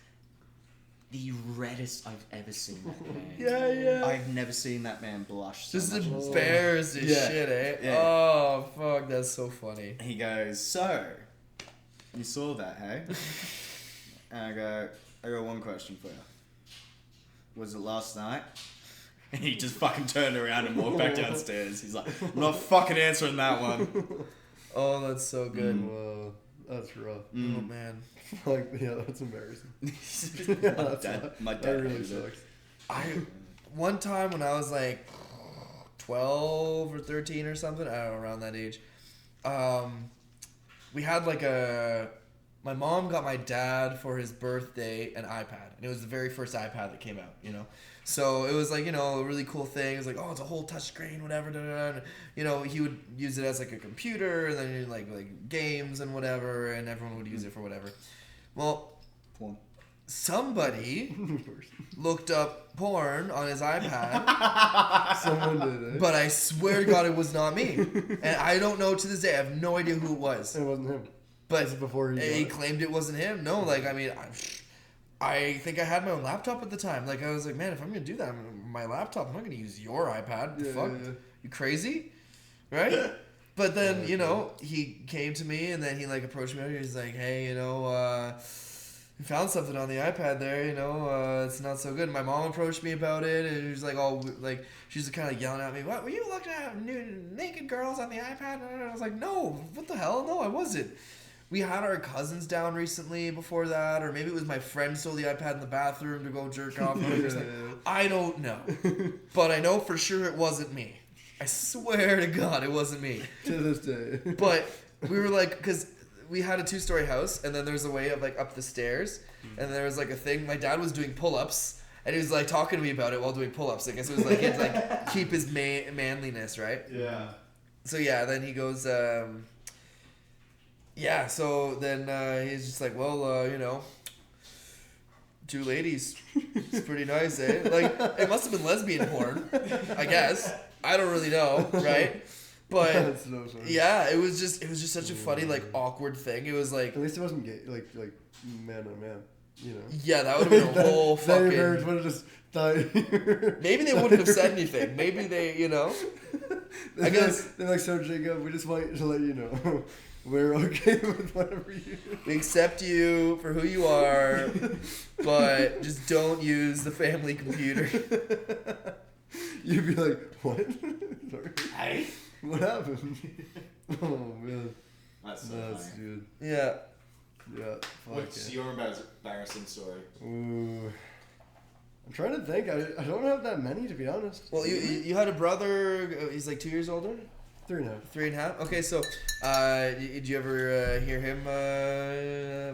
The reddest I've ever seen that man. Yeah. I've never seen that man blush so Just much. embarrassed as Yeah. shit, eh? Yeah. Oh fuck, that's so funny. He goes, so, you saw that, hey? And I go, one question for you. Was it last night? And he just fucking turned around and walked back downstairs. He's like, I'm not fucking answering that one. Oh, that's so good. Whoa. That's rough. Oh man. Like, yeah, that's embarrassing. My dad That really hated it. sucks. One time when I was like 12 or 13 or something, I don't know, around that age, we had like my mom got my dad for his birthday an iPad, and it was the very first iPad that came out, So it was like, a really cool thing. It was like, oh, it's a whole touch screen, whatever. And, he would use it as like a computer, and then like games and whatever, and everyone would use it for whatever. Well, Porn. somebody looked up porn on his iPad, Someone did it. but I swear to God it was not me. And I don't know to this day. I have no idea who it was. It wasn't him. But Was it before he got he it? claimed it wasn't him. No, like, I mean, I think I had my own laptop at the time. Like, I was like, man, if I'm going to do that, my laptop, I'm not going to use your iPad. The fuck? Yeah. You crazy? Right? But then, he came to me, and then he, like, approached me. And he's like, hey, we found something on the iPad there, it's not so good. My mom approached me about it, and she was like, she's kind of yelling at me, what, were you looking at naked girls on the iPad? And I was like, no, what the hell? No, I wasn't. We had our cousins down recently before that, or maybe it was my friend stole the iPad in the bathroom to go jerk off. I don't know. But I know for sure it wasn't me. I swear to God it wasn't me. To this day. But we were like, because we had a 2-story house, and then there's a way of like up the stairs, and there was like a thing. My dad was doing pull-ups, and he was like talking to me about it while doing pull-ups. I guess it was like he had to like keep his manliness, right? Yeah. So yeah, then he goes, yeah. So then he's just like, well, you know, 2 ladies, it's pretty nice, eh? Like it must have been lesbian porn, I guess. I don't really know, right? But That's no fun. yeah, it was just such a funny like awkward thing. It was like At least it wasn't gay, like man on man, you know. yeah, that would have been a whole Then your parents fucking. would have just thought. Maybe they wouldn't have said anything. Maybe they, you know. I guess they're like, so Jacob, we just want to let you know, we're okay with whatever you do. we accept you for who you are, but just don't use the family computer. You'd be like, what? Sorry. Hey. What happened? Oh man, That's so that's funny. good. Yeah. Yeah. What's your embarrassing story? Ooh. I'm trying to think. I don't have that many, to be honest. Well, you had a brother. He's like 2 years older. 3.5. 3.5. Okay, so did you ever hear him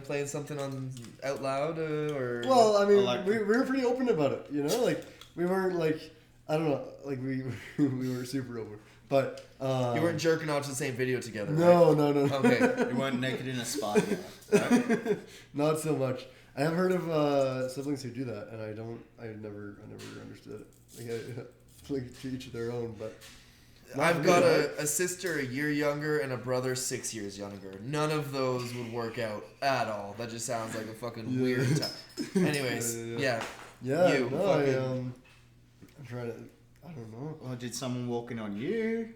playing something on out loud or? Well, I mean, like- we were pretty open about it, you know. Like we weren't like, I don't know, like we were super open, but you weren't jerking off to the same video together. No, right? no. Okay. You weren't naked in a spa together, right? Not so much. I have heard of siblings who do that, and I never understood it. Like to each their own, but I've got a sister a year younger and a brother 6 years younger. None of those would work out at all. That just sounds like a fucking weird time. Anyways, yeah. Yeah, You no, fucking- I'm trying to. I don't know. Or did someone walk in on you?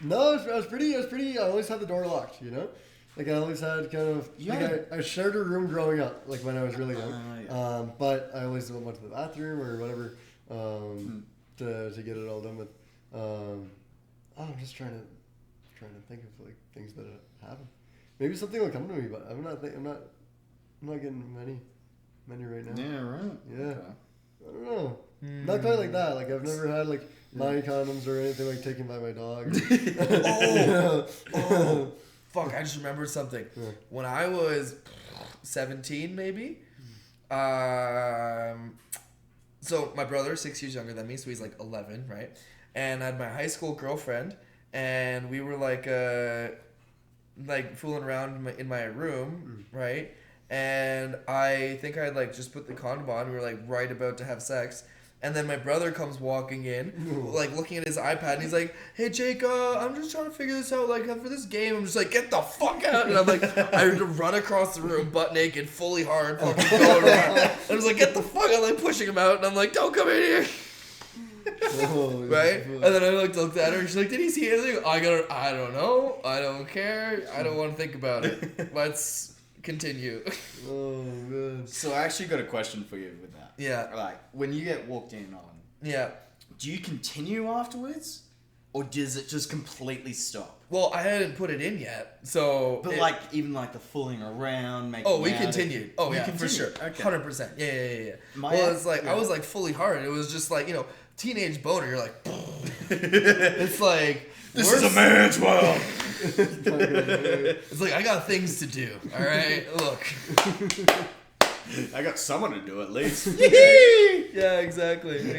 No, I was pretty. I always had the door locked, you know. Like I always had kind of. Yeah. Like I shared a room growing up, like when I was really young. Yeah. But I always went to the bathroom or whatever to get it all done with. I'm just trying to think of like things that happen. Maybe something will come to me, but I'm not getting many right now. Yeah, right. Yeah. Okay. I don't know. Not quite like that. Like I've never had like my condoms or anything like taken by my dog. Oh, fuck! I just remembered something. Yeah. When I was 17, maybe. So my brother, 6 years younger than me, so he's like 11, right? And I had my high school girlfriend, and we were like fooling around in my room, right? And I think I like just put the condom on. We were like right about to have sex. And then my brother comes walking in, like looking at his iPad, and he's like, "Hey Jake, I'm just trying to figure this out. Like for this game." I'm just like, "Get the fuck out!" And I'm like, I had to run across the room, butt naked, fully hard, fucking going around. And I was like, "Get the fuck out!" I'm like pushing him out, and I'm like, "Don't come in here." Right? And then I looked at her, and she's like, "Did he see anything?" I don't know. I don't care. I don't want to think about it. Let's continue. Oh man. So I actually got a question for you with that. Yeah. Like, when you get walked in on, Yeah. do you continue afterwards? Or does it just completely stop? Well, I hadn't put it in yet, so. But like, even like the fooling around, making Oh, we out, continued. Oh, you yeah, for continued. sure. Okay. 100%. Yeah. My Well, ex- it's like, yeah. I was like fully hard. It was just like, you know, teenage boner. You're like, it's like, This is a man's world. It's like, I got things to do. All right, look. I got someone to do at least. Yeah, exactly.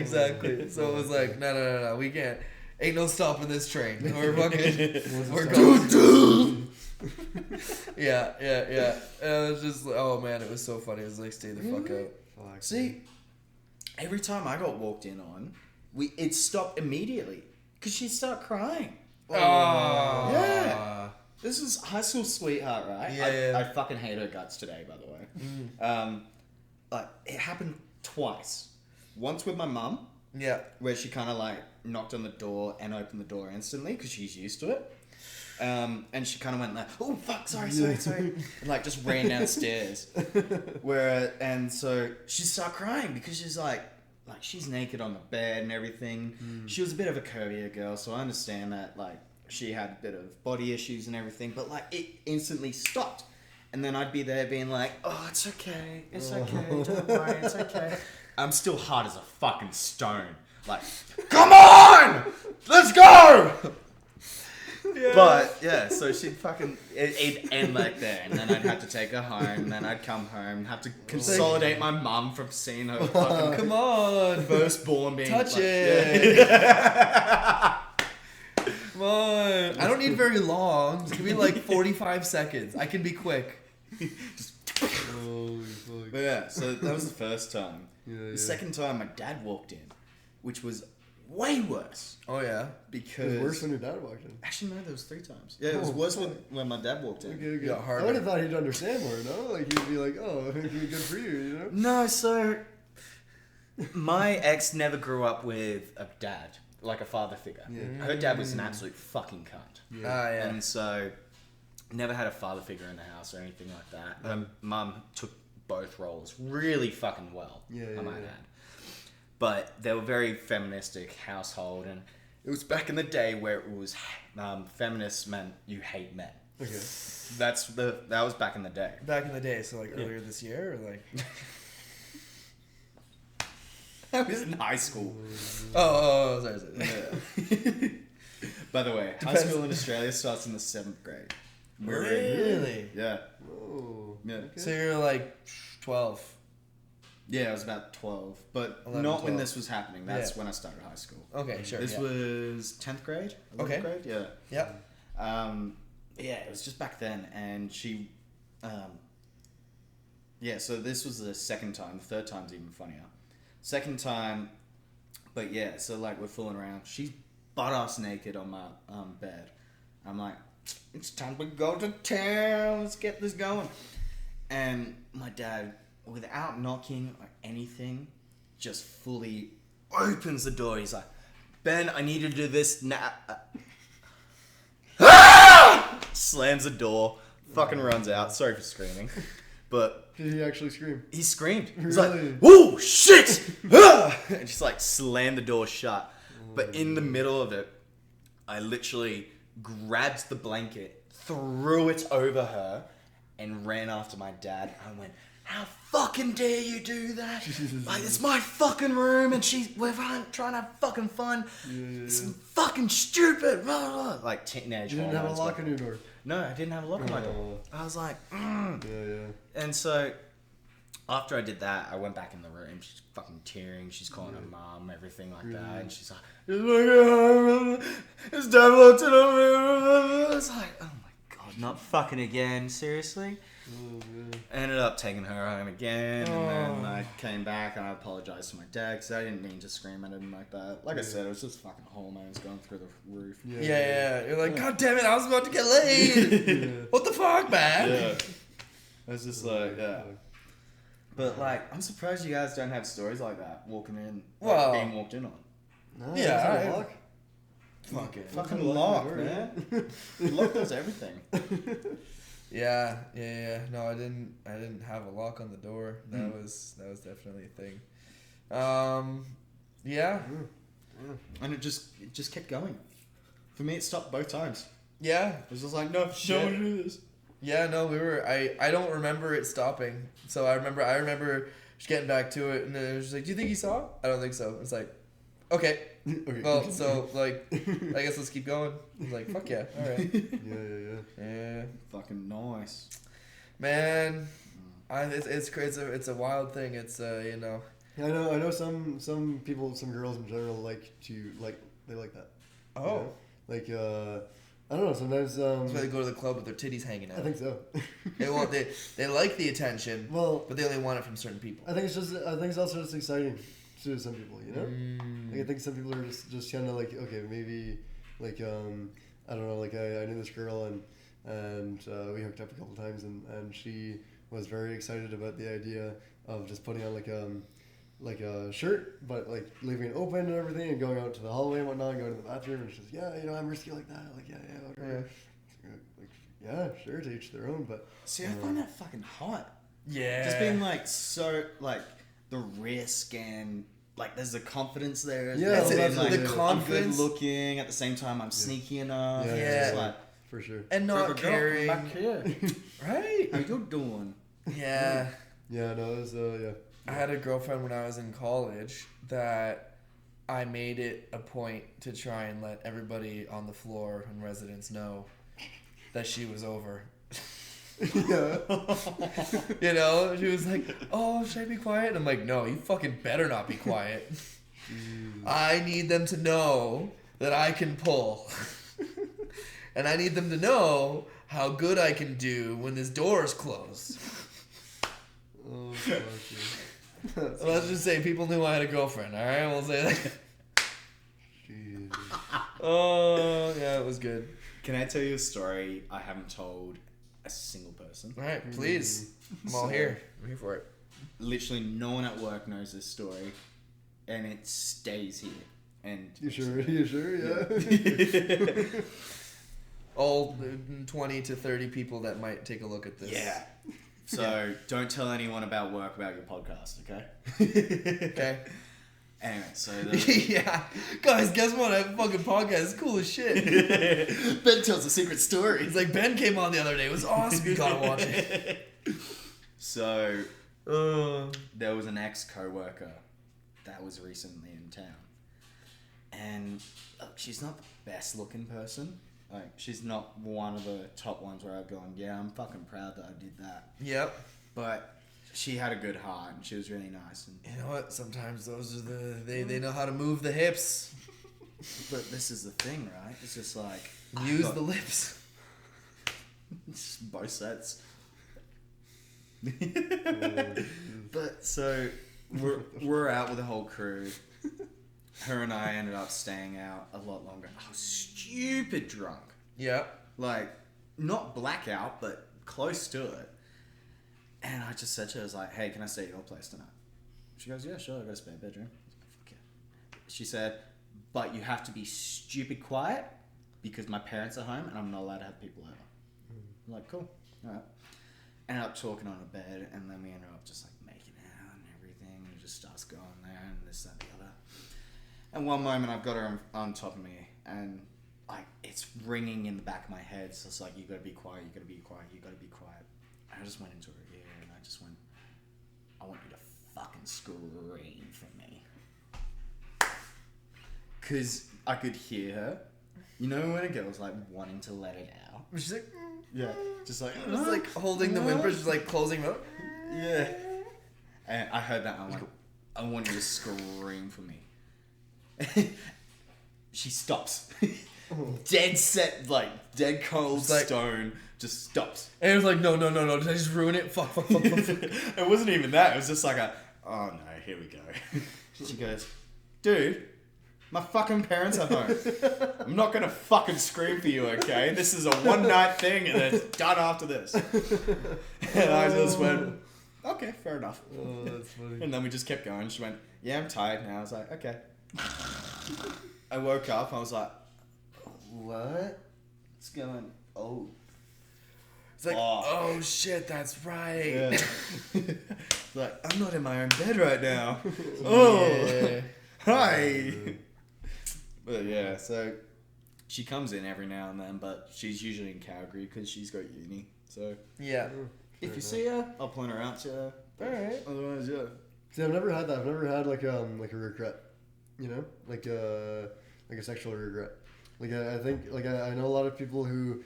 So it was like, no, we can't. Ain't no stopping this train. We're fucking, we're going. Yeah. And it was just, oh man, it was so funny. It was like, stay the fuck out. Fuck. See, every time I got walked in on, it stopped immediately because she'd start crying. Oh. Yeah. This is high school sweetheart, right? Yeah. I fucking hate her guts today, by the way. Like, it happened twice. Once with my mum, Yeah. where she kind of like knocked on the door and opened the door instantly because she's used to it. And she kind of went like, "Oh fuck, sorry," and like just ran downstairs. And so she started crying because she's like she's naked on the bed and everything. She was a bit of a curvier girl, so I understand that like she had a bit of body issues and everything, but like it instantly stopped. And then I'd be there being like, "Oh, it's okay, don't worry, it's okay." I'm still hard as a fucking stone. Like, come on, let's go. But yeah, so she'd fucking it'd end like there, and then I'd have to take her home, and then I'd come home, have to consolidate my mum from seeing her fucking Come on. firstborn being Touch like, it. Yeah. Come on. I don't need very long. Just give me like 45 seconds. I can be quick. Holy fuck. But yeah, so that was the first time. Yeah, The second time, my dad walked in, which was way worse Oh, yeah. because It was worse when your dad walked in. actually no, there was 3 times. Yeah, it was Oh, worse fuck. when my dad walked in. Okay. Yeah, I harder. would have thought he'd understand more, no? Like, he'd be like, oh, it'd be good for you, know? No, so my ex never grew up with a dad, like a father figure. Yeah. Her dad was an absolute fucking cunt. Ah, yeah. And so never had a father figure in the house or anything like that. Her mum took both roles really fucking well, Yeah, I might yeah. add. But they were very feministic household, and it was back in the day where it was feminist meant you hate men. Okay. That was back in the day. Back in the day, so like earlier this year, or like. I was in high school. Sorry. Yeah. By the way, high Depends. school in Australia starts in the 7th grade. Really? Yeah. Whoa. Yeah. Okay. So you're like 12. Yeah, I was about 12, but 11, not when 12. this was happening. That's Yeah. when I started high school. Okay, sure. This yeah. was 10th grade? 11th Okay. grade? Yeah. Yep. Yeah, it was just back then, and she, yeah, so this was the second time. The third time's even funnier. Second time, but yeah, so like we're fooling around. She's butt-ass naked on my bed. I'm like, it's time to go to town. Let's get this going. And my dad, without knocking or anything, just fully opens the door. He's like, Ben, I need you to do this now. Slams the door, fucking runs out. Sorry for screaming. But Did he actually scream? he screamed. He's Really? like, "Whoa, shit!" And just like slammed the door shut. But in the middle of it, I literally grabbed the blanket, threw it over her, and ran after my dad. I went, "How fucking dare you do that? Like, it's my fucking room, and we're trying to have fucking fun. It's fucking stupid." Blah, blah, blah. Like teenage. You didn't have a hormones lock going. on your door. No, I didn't have a lock on my door. Oh. I was like, Yeah. And so after I did that, I went back in the room. She's fucking tearing. She's calling her mom, everything like that. And she's like, it's dad locked in on me. I was like, oh my god, not fucking again. Seriously? Oh, man. I ended up taking her home again, and then I came back and I apologized to my dad because I didn't mean to scream at him like that. Like I said, it was just fucking hormones going through the roof. Yeah. You're like, God damn it, I was about to get laid. What the fuck, man? Yeah. I was just like, yeah. But like, I'm surprised you guys don't have stories like that walking in, Well, being walked in on. No, Yeah, it's not I- a lock. Fuck it. Fucking Lock lock, the door, man. Lock does everything. Yeah. No, I didn't have a lock on the door. That was definitely a thing. Yeah. And it just kept going. For me, it stopped both times. Yeah. It was just like, no, don't do this. Yeah, no, we were. I don't remember it stopping. So I remember just getting back to it, and then it was just like, "Do you think he saw it?" I don't think so. It's like, okay, Okay. well, so like, I guess let's keep going. I was like, "Fuck yeah, all right." Yeah. Fucking nice. Man, it's crazy. It's a wild thing. It's you know. I know some people, some girls in general they like that. Oh. You know? Like I don't know, sometimes That's why they go to the club with their titties hanging out. I think so. They like the attention, Well, but they only want it from certain people. I think it's also just exciting to some people, you know? Like, I think some people are just kind of like, okay, maybe like I don't know, like I knew this girl and we hooked up a couple times and she was very excited about the idea of just putting on like a shirt, but like leaving it open and everything, and going out to the hallway and whatnot, and going to the bathroom, and she's like, yeah, you know, I'm risky like that. Like, okay. Like, yeah, sure, to each their own, but See, I find that fucking hot. Yeah. Just being like so like the risk and like there's the confidence there. as Yeah, well, well, being, that's like, the I'm good confidence. looking at the same time. I'm sneaky enough. Yeah, It's yeah. just like, for sure. and not "Baby girl, come caring. back here. Right? How you doing? Yeah. Yeah, no, it was yeah. I had a girlfriend when I was in college that I made it a point to try and let everybody on the floor and residents know that she was over. Yeah. You know, she was like, "Oh, should I be quiet?" And I'm like, "No, you fucking better not be quiet. I need them to know that I can pull, and I need them to know how good I can do when this door is closed." Oh, gosh. Let's just say people knew I had a girlfriend. All right, we'll say that. Jesus. Oh, yeah, it was good. Can I tell you a story I haven't told a single person? All right, please. I'm all here. I'm here for it. Literally no one at work knows this story, and it stays here. And You sure? Yeah. All 20 to 30 people that might take a look at this. yeah. So don't tell anyone about work about your podcast, okay? Okay. Anyway, so Yeah. Guys, guess what? I have a fucking podcast. It's cool as shit. Ben tells a secret story. It's like Ben came on the other day. It was awesome. You gotta watch it. So there was an ex-coworker that was recently in town, and she's not the best looking person. Like, she's not one of the top ones where I'd go, yeah, I'm fucking proud that I did that. Yep. But she had a good heart, and she was really nice. And You know what? Sometimes those are they know how to move the hips. but this is the thing, right? It's just like Use the lips. just both sets. But so we're out with the whole crew. Her and I ended up staying out a lot longer. I was stupid drunk. Yep. Like, not blackout, but close to it. And I just said to her, I was like, hey, can I stay at your place tonight? She goes, yeah, sure, I've got a spare bedroom. I was like, fuck yeah. She said, but you have to be stupid quiet because my parents are home and I'm not allowed to have people over. I'm like, cool, alright. Ended up talking on a bed, and then we ended up just like making out and everything, and it just starts going there and this, that, the other. And one moment I've got her on top of me, and like it's ringing in the back of my head. So it's like, you gotta be quiet, you gotta be quiet, you gotta be quiet. And I just went into her ear, and I just went, I want you to fucking scream for me. Cause I could hear her. You know when a girl's like wanting to let it out? She's like, Yeah. Just like, just like holding the whimpers, just like closing them. yeah. And I heard that, and I'm like, I want you to scream for me. She stops. Dead set, like dead cold It's like- stone, just stops. And it was like, no, did I just ruin it? Fuck. It wasn't even that. It was just like oh no, here we go. She goes, dude, my fucking parents are home. I'm not gonna fucking scream for you, okay? This is a one night thing, and it's done after this. And I just went, okay, fair enough. Oh, that's funny. And then we just kept going. She went, yeah, I'm tired now. I was like, okay. I woke up. I was like, what? What's going? Oh. It's like, Oh. oh shit, that's right. Yeah. Like, I'm not in my own bed right now. Oh. Yeah. Hi. But yeah, so she comes in every now and then, but she's usually in Calgary because she's got uni. So Yeah. if you see her, I'll point her out to her. Alright. Otherwise, yeah. See, I've never had that. I've never had like a regret, you know, like a sexual regret. Like I think like I know a lot of people who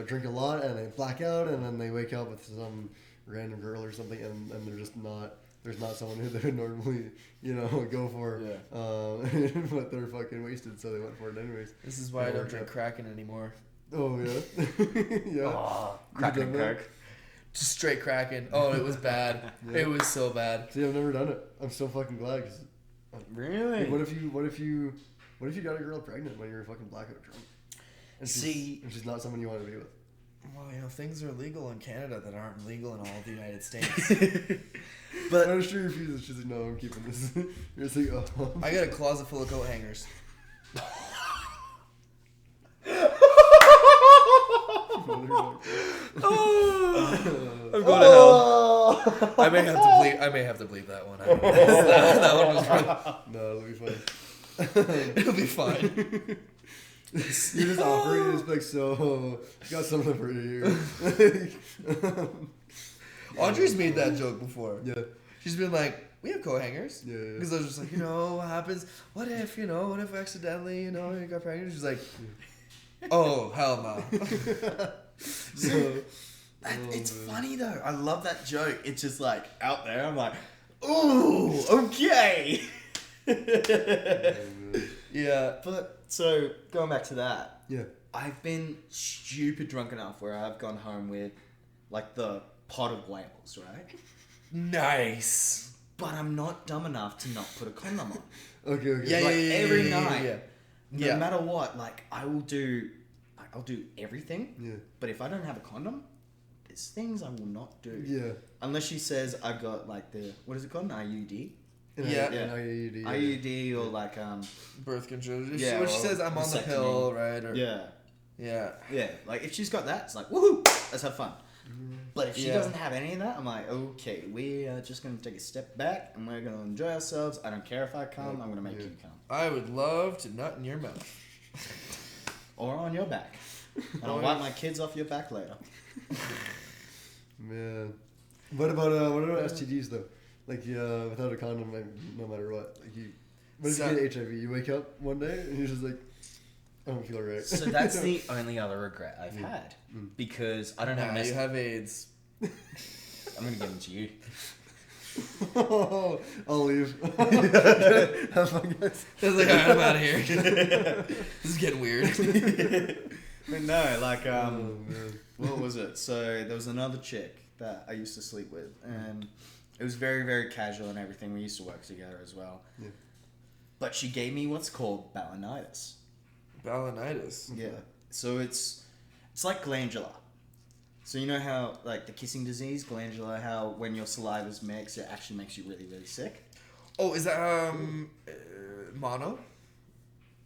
drink a lot and they black out and then they wake up with some random girl or something and they're just not. There's not someone who they would normally, you know, go for. Yeah. But they're fucking wasted, so they went for it anyways. This is why I don't worked drink out. Kraken anymore. Oh yeah. Yeah. Oh, You Kraken and done that? Coke. Just straight Kraken. Oh, it was bad. Yeah. It was so bad. See, I've never done it. I'm so fucking glad. 'Cause, Really? what if you got a girl pregnant when you're fucking blackout drunk? And she's not someone you want to be with. Well, you know, things are legal in Canada that aren't legal in all of the United States. But I'm sure your refuses. She's like, no, I'm keeping this. You're just like, oh. I got a closet full of coat hangers. I'm going to hell. I may have to bleep that one. That one was wrong. No, it'll be fine. It'll be fine. You just offer it. It's like, so got something for you. Audrey's made that joke before. Yeah. She's been like, we have coat hangers. Yeah. Because I was just like, what happens? What if accidentally, you got pregnant? She's like, oh, hell no. So, it's funny though. I love that joke. It's just like out there. I'm like, ooh, okay. Yeah. But so going back to that. Yeah. I've been stupid drunk enough where I've gone home with like the pot of whales, right? Nice. But I'm not dumb enough to not put a condom on. Okay. Yeah, Like, yeah, every yeah, night. yeah. No Yeah. matter what, like I'll do everything. Yeah. But if I don't have a condom, there's things I will not do. Yeah. Unless she says I've got like the, what is it called? An IUD? Yeah. An IUD. IUD or like Birth control. Yeah, When she or says I'm on the vasectomy. pill, right? Or, yeah. Yeah. Yeah. Like if she's got that, it's like woohoo, let's have fun. But if she Yeah. doesn't have any of that, I'm like, okay, we are just gonna take a step back and we're gonna enjoy ourselves. I don't care if I come, I'm gonna make you come. I would love to nut in your mouth. Or on your back. And I'll wipe my kids off your back later. Man. What about STDs though? Like without a condom, like, no matter what. Like what if you get HIV? You wake up one day and you're just like, I don't feel right. So that's the only other regret I've had. Because I don't have an you have AIDS. I'm gonna give it to you. I'll leave. Have fun, guys. I was like, alright, I'm out of here. This is getting weird. But no, like, Oh, man. what was it? So there was another chick that I used to sleep with, and it was very, very casual and everything. We used to work together as well. Yeah. But she gave me what's called balanitis. Balanitis. Yeah. So it's like glandular. So you know how, like, the kissing disease, glandular, how when your saliva's mixed, it actually makes you really, really sick? Oh, is that mono?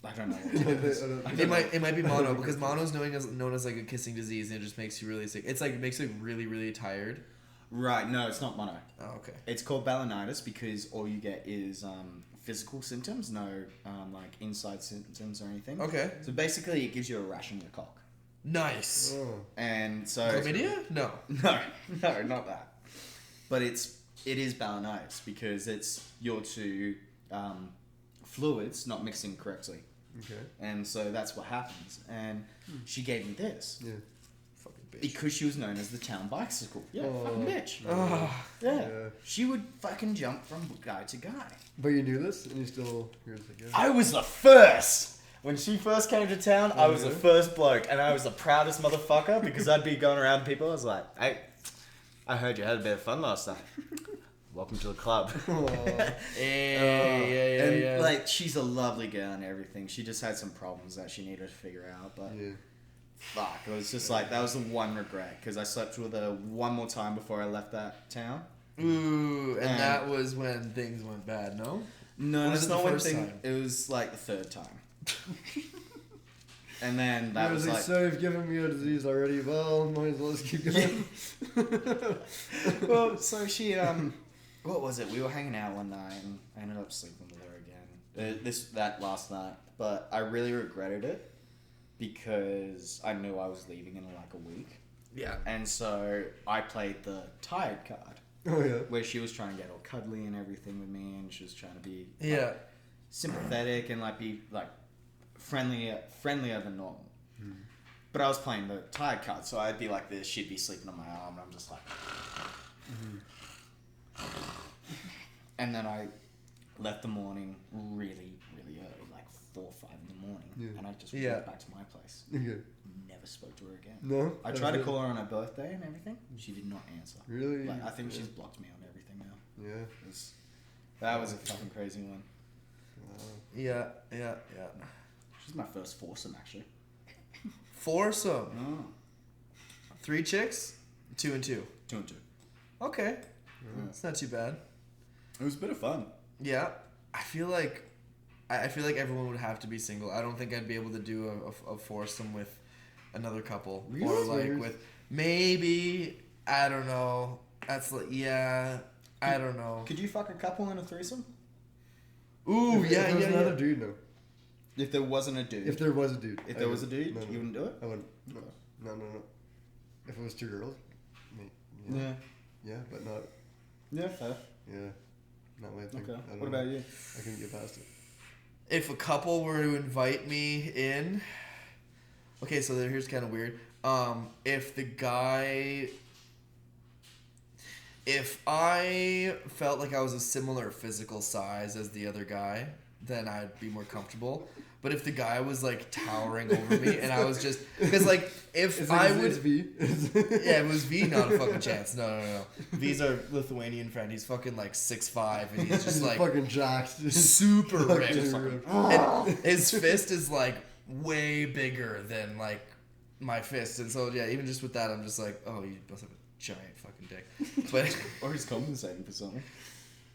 I don't know. What it is. It might be mono because mono is known as like a kissing disease and it just makes you really sick. It's like it makes you really, really tired. Right, no, it's not mono. Oh, okay. It's called balanitis because all you get is physical symptoms, no like inside symptoms or anything. Okay. So basically, it gives you a rash on your cock. Nice. Oh. And so Chlamydia? No. no, not that. But it is balanitis because it's your two fluids not mixing correctly. Okay. And so that's what happens. And she gave me this. Yeah. Fucking bitch. Because she was known as the town bicycle. Yeah, Oh. fucking bitch. Ah. Yeah. Yeah. She would fucking jump from guy to guy. But you knew this, and you're just like, yeah. I was the first! When she first came to town, I was the really? first bloke, and I was the proudest motherfucker because I'd be going around people. I was like, hey, I heard you had a bit of fun last night. Welcome to the club. Yeah. And like, she's a lovely girl and everything. She just had some problems that she needed to figure out, but Yeah. fuck, it was just like, that was the one regret because I slept with her one more time before I left that town. Ooh, and And- that was when things went bad, no? No, Or was that's it the not one first thing. time? It was like the third time. And then I that was like, so you've given me a disease already. Well, might as well just keep going. well, so she, what was it? We were hanging out one night and I ended up sleeping with her again. That last night. But I really regretted it because I knew I was leaving in like a week. Yeah. And so I played the tired card Oh yeah. where she was trying to get all cuddly and everything with me and she was trying to be Yeah. sympathetic and like be like friendlier than normal. But I was playing the tired card, so I'd be like this, she'd be sleeping on my arm, and I'm just like... And then I left the morning really, really early, like 4 or 5 in the morning, Yeah. and I just Yeah. went back to my place. Okay. Never spoke to her again. No. I tried to call her on her birthday and everything, she did not answer. Really? Like, I think Yeah. she's blocked me on everything now. Yeah. That was a fucking crazy one. Wow. Yeah. She's my first foursome, actually. Foursome. Oh. 3 chicks, 2 and 2. 2 and 2. Okay. Yeah. It's not too bad. It was a bit of fun. Yeah. I feel like everyone would have to be single. I don't think I'd be able to do a foursome with another couple. Really? Or like with maybe, I don't know. That's like, yeah, I don't know. Could you fuck a couple in a threesome? Ooh, If yeah, there was yeah, another yeah. dude, no. If there wasn't a dude. If there was a dude. If there was a dude, no, you wouldn't do it? I wouldn't. Okay. No. If it was 2 girls, me. Yeah. Yeah, but not. Yeah, fair. Yeah. not my thing. Okay. I don't What know. about you? I couldn't get past it. If a couple were to invite me in, okay, so then here's kind of weird. If I felt like I was a similar physical size as the other guy, then I'd be more comfortable. But if the guy was like towering over me and I was just, because like if I would, It's V. yeah, it was V, not a fucking chance. No. V's our Lithuanian friend. He's fucking like 6'5", and he's just like fucking jacked. super ripped. Fucking And his fist is like way bigger than like my fist, and so yeah, even just with that, I'm just like, oh, you must have a giant fucking dick. But Or he's compensating for something.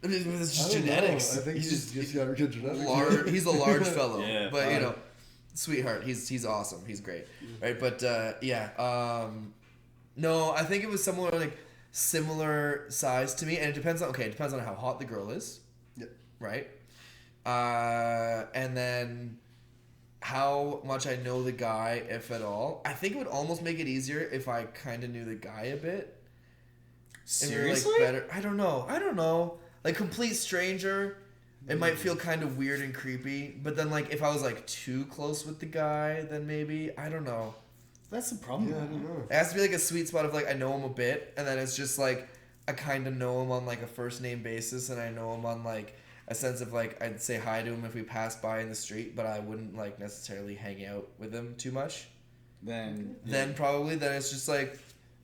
it's just I don't genetics. know. I think he's just got good genetics. large. He's a large fellow, Yeah, but you know, sweetheart. He's awesome. He's great, right? But no, I think it was someone like similar size to me, and it depends on how hot the girl is. Yep. Right. And then how much I know the guy, if at all. I think it would almost make it easier if I kind of knew the guy a bit. And we were, like, Seriously? better. I don't know. Like, complete stranger, it might feel kind of weird and creepy. But then, like, if I was, like, too close with the guy, then maybe, I don't know. That's the problem. Yeah, I don't know. It has to be, like, a sweet spot of, like, I know him a bit. And then it's just, like, I kind of know him on, like, a first name basis. And I know him on, like, a sense of, like, I'd say hi to him if we passed by in the street. But I wouldn't, like, necessarily hang out with him too much. Then Then it's just, like...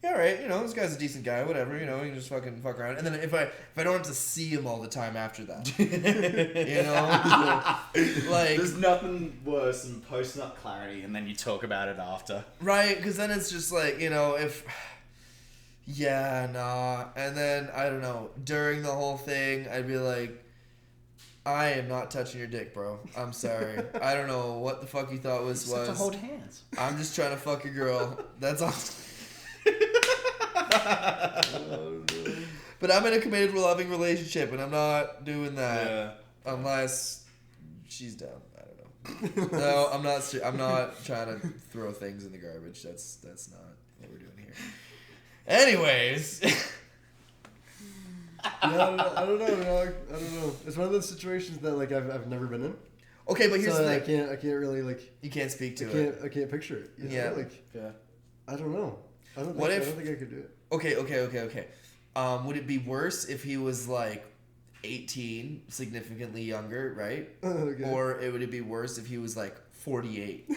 Yeah, right. You know, this guy's a decent guy. Whatever. You know, you can just fucking fuck around. And then if I don't have to see him all the time after that, you know, like there's nothing worse than posting up clarity and then you talk about it after. right? Because then it's just like, you know, if and then I don't know. During the whole thing, I'd be like, I am not touching your dick, bro. I'm sorry. I don't know what the fuck you thought was. To hold hands. I'm just trying to fuck your girl. That's all. But I'm in a committed, loving relationship, and I'm not doing that unless she's down. I don't know. No, I'm not. I'm not trying to throw things in the garbage. That's not what we're doing here. Anyways, I don't know. It's one of those situations that like I've never been in. okay, but here's So the I thing: can't really like. you can't speak to I it. can't picture it. You know? Yeah. Like Yeah. I don't know. I don't What think I could do it. Okay. Would it be worse if he was like 18, significantly younger, right? Okay. Or would it be worse if he was like 48?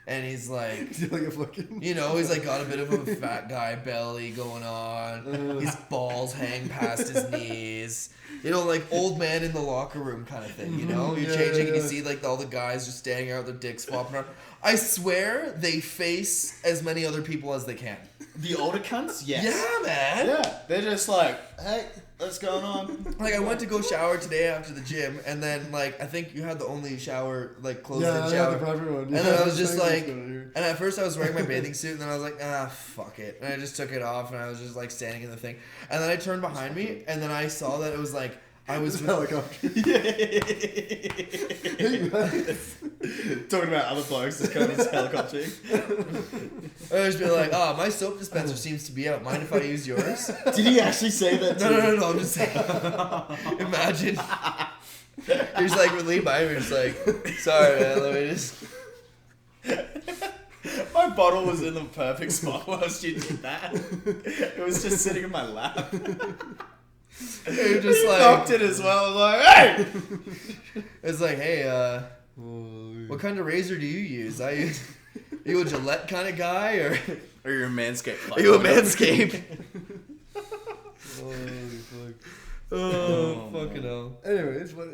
And he's like, Is he like a fucking. you know, he's like got a bit of a fat guy belly going on. His balls hang past his knees. You know, like old man in the locker room kind of thing, you know? You're Yeah, changing and you yeah. see like all the guys just standing out with their dicks flopping around. I swear they face as many other people as they can. The older cunts? Yes. Yeah, man. Yeah. They're just like, hey, what's going on? Like I went to go shower today after the gym, and then like I think you had the only shower like closed-in Yeah, I shower. had the private one. And then I was just like, and and at first I was wearing my bathing suit, and then I was like, fuck it. And I just took it off, and I was just like standing in the thing. And then I turned behind me, and then I saw that it was like, I was with, helicopter. Talking about other blokes that's going into helicoptering. I was be like, oh, my soap dispenser seems to be out. Mind if I use yours? Did he actually say that to you? No, I'm just saying. Imagine. You're just like relieved by me, just like, sorry man, let me just... My bottle was in the perfect spot whilst you did that. It was just sitting in my lap. You're just You like... knocked it as well. I was like, hey! It's like, hey, what kind of razor do you use? Are you a Gillette kind of guy, or Or you're a Manscaped. are you a Manscaped? Holy fuck. Oh, fucking hell. Anyways, what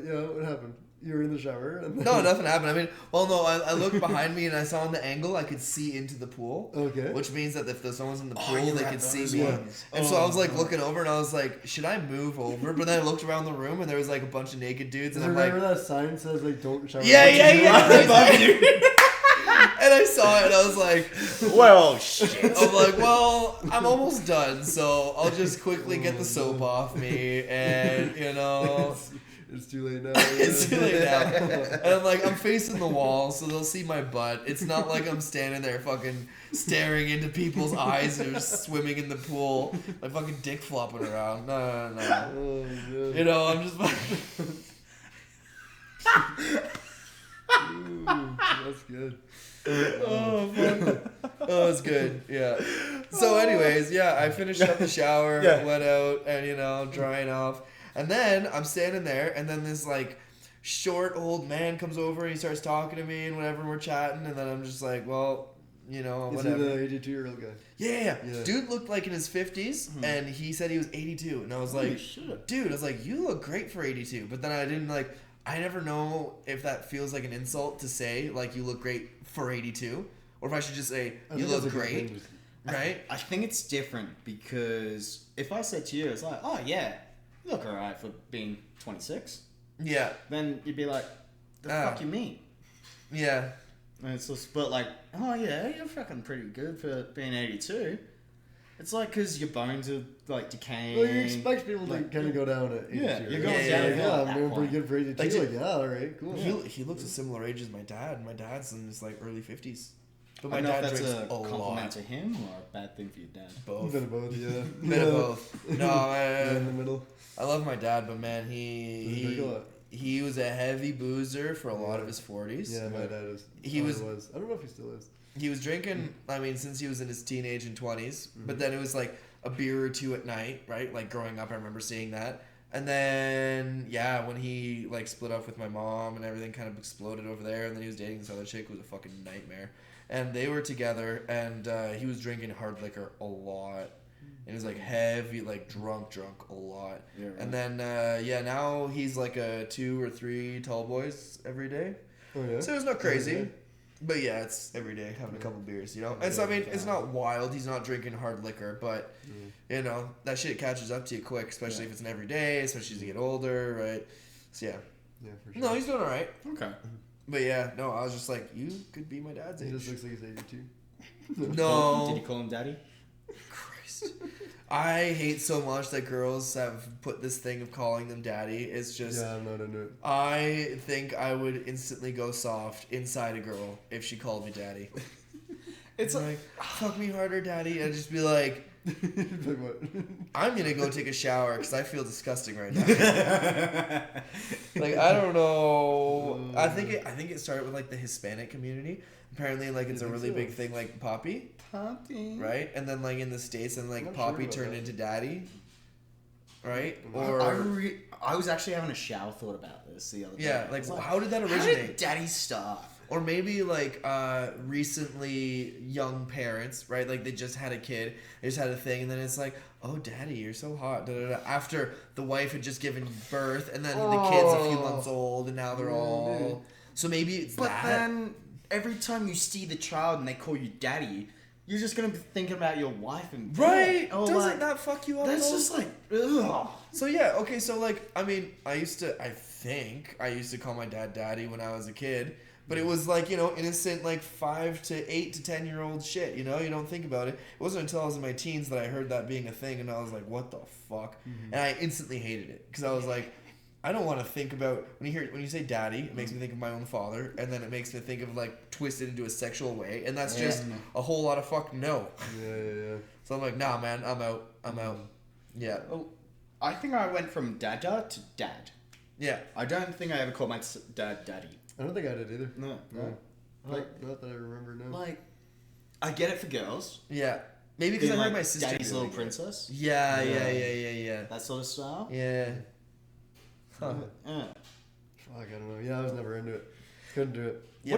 happened? You were in the shower and then... No, nothing happened. I mean, well, no, I looked behind me and I saw on the angle I could see into the pool. Okay. Which means that if someone's in the Oh, pool, you they were could at see those me. ones. And so I was like Oh, looking over and I was like, should I move over? But then I looked around the room and there was like a bunch of naked dudes and I'm like, Remember that sign says like don't shower? And I saw it and I was like, Well, shit. I'm like, well, I'm almost done, so I'll just quickly get the soap off me and, you know. It's too late now. It's too late now. And I'm like, I'm facing the wall, so they'll see my butt. It's not like I'm standing there fucking staring into people's eyes and just swimming in the pool. My fucking dick flopping around. No. Oh, man. You know, I'm just fucking... Ooh, that's good. Oh, fuck. Oh, it's good. Yeah. So, anyways, yeah, I finished up the shower, went out, and, you know, drying off. And then I'm standing there, and then this, like, short old man comes over, and he starts talking to me, and whatever, we're chatting, and then I'm just like, well, you know, whatever. Is he the 82-year-old guy? Yeah. Dude looked like in his 50s, and he said he was 82, and I was like, dude, I was like, you look great for 82, but then I didn't, like, I never know if that feels like an insult to say, like, you look great for 82, or if I should just say, you look great, right? I think it's different, because if I said to you, it's like, oh, yeah, you look alright for being 26. Yeah. Then you'd be like, the fuck you mean? Yeah. And it's just, but like, oh yeah, you're fucking pretty good for being 82. It's like, because your bones are like decaying. Well, you expect people to kind of go down at 82. Yeah, you're going downhill. I'm doing pretty good for 82. Like, yeah, alright, cool. He looks a similar age as my dad. My dad's in his like early 50s. But my I don't know dad if that's drinks a a compliment lot. to him or a bad thing for your dad. Both. Bit of both, yeah. Bit of both. No, in the middle. I love my dad, but man, Does he drink a lot? he was a heavy boozer for a lot of his 40s. Yeah, my dad is. He was. I don't know if he still is. He was drinking, I mean, since he was in his teenage and 20s, but then it was like a beer or two at night, right? Like growing up, I remember seeing that. And then, yeah, when he like split up with my mom and everything kind of exploded over there, and then he was dating this other chick who was a fucking nightmare. And they were together, and he was drinking hard liquor a lot. And he was like heavy, like drunk a lot. Yeah, right. And then, now he's like a 2 or 3 tall boys every day. Oh, yeah? So it's not crazy. But yeah, it's every day having a couple beers, you know? And so, I mean, it's not wild. He's not drinking hard liquor, but, you know, that shit catches up to you quick, especially if it's an everyday, especially as you get older, right? So, yeah. Yeah, for sure. No, he's doing all right. Okay. But yeah, no, I was just like, you could be my dad's He age. just looks like he's 82. No. Did you call him daddy? Christ. I hate so much that girls have put this thing of calling them daddy. It's just... Yeah, I'm not into it. I think I would instantly go soft inside a girl if she called me daddy. It's like, fuck me harder, daddy. And I'd just be like, Like what? I'm gonna go take a shower because I feel disgusting right now. Like, I don't know. I think it started with like the Hispanic community. Apparently, like it's a really big thing, like Poppy, right? And then like in the States, and like I'm not Poppy sure about turned that. into Daddy, right? I was actually having a shower thought about this the other day. Yeah, like I was how did that how originate? did daddy start? Or maybe like recently young parents, right? Like they just had a kid, they just had a thing, and then it's like, oh, daddy, you're so hot. Da, da, da. After the wife had just given birth, and then the kid's a few months old, and now they're all. So maybe it's But that. then every time you see the child and they call you daddy, you're just gonna be thinking about your wife and Right? Oh, Doesn't like, that fuck you up? that's though? just like ugh. So yeah, okay, so like, I mean, I think I used to call my dad daddy when I was a kid, but it was like, you know, innocent, like 5 to 8 to 10-year-old shit, you know, you don't think about it. It wasn't until I was in my teens that I heard that being a thing, and I was like, what the fuck? And I instantly hated it, because I was like, I don't want to think about, when you say daddy, it makes me think of my own father, and then it makes me think of like twisted into a sexual way, and that's just a whole lot of fuck no. Yeah. So I'm like, nah, man, I'm out. Yeah. Well, I think I went from dada to dad. Yeah. I don't think I ever called my dad daddy. I don't think I did either. No. Like, not that I remember, no. Like, I get it for girls. Yeah. Maybe because I Being heard like my sister Daddy's doing Little it. Princess. Yeah. That sort of style. Yeah. Huh. Yeah. Fuck, I don't know. Yeah, I was never into it. Couldn't do it. Yeah.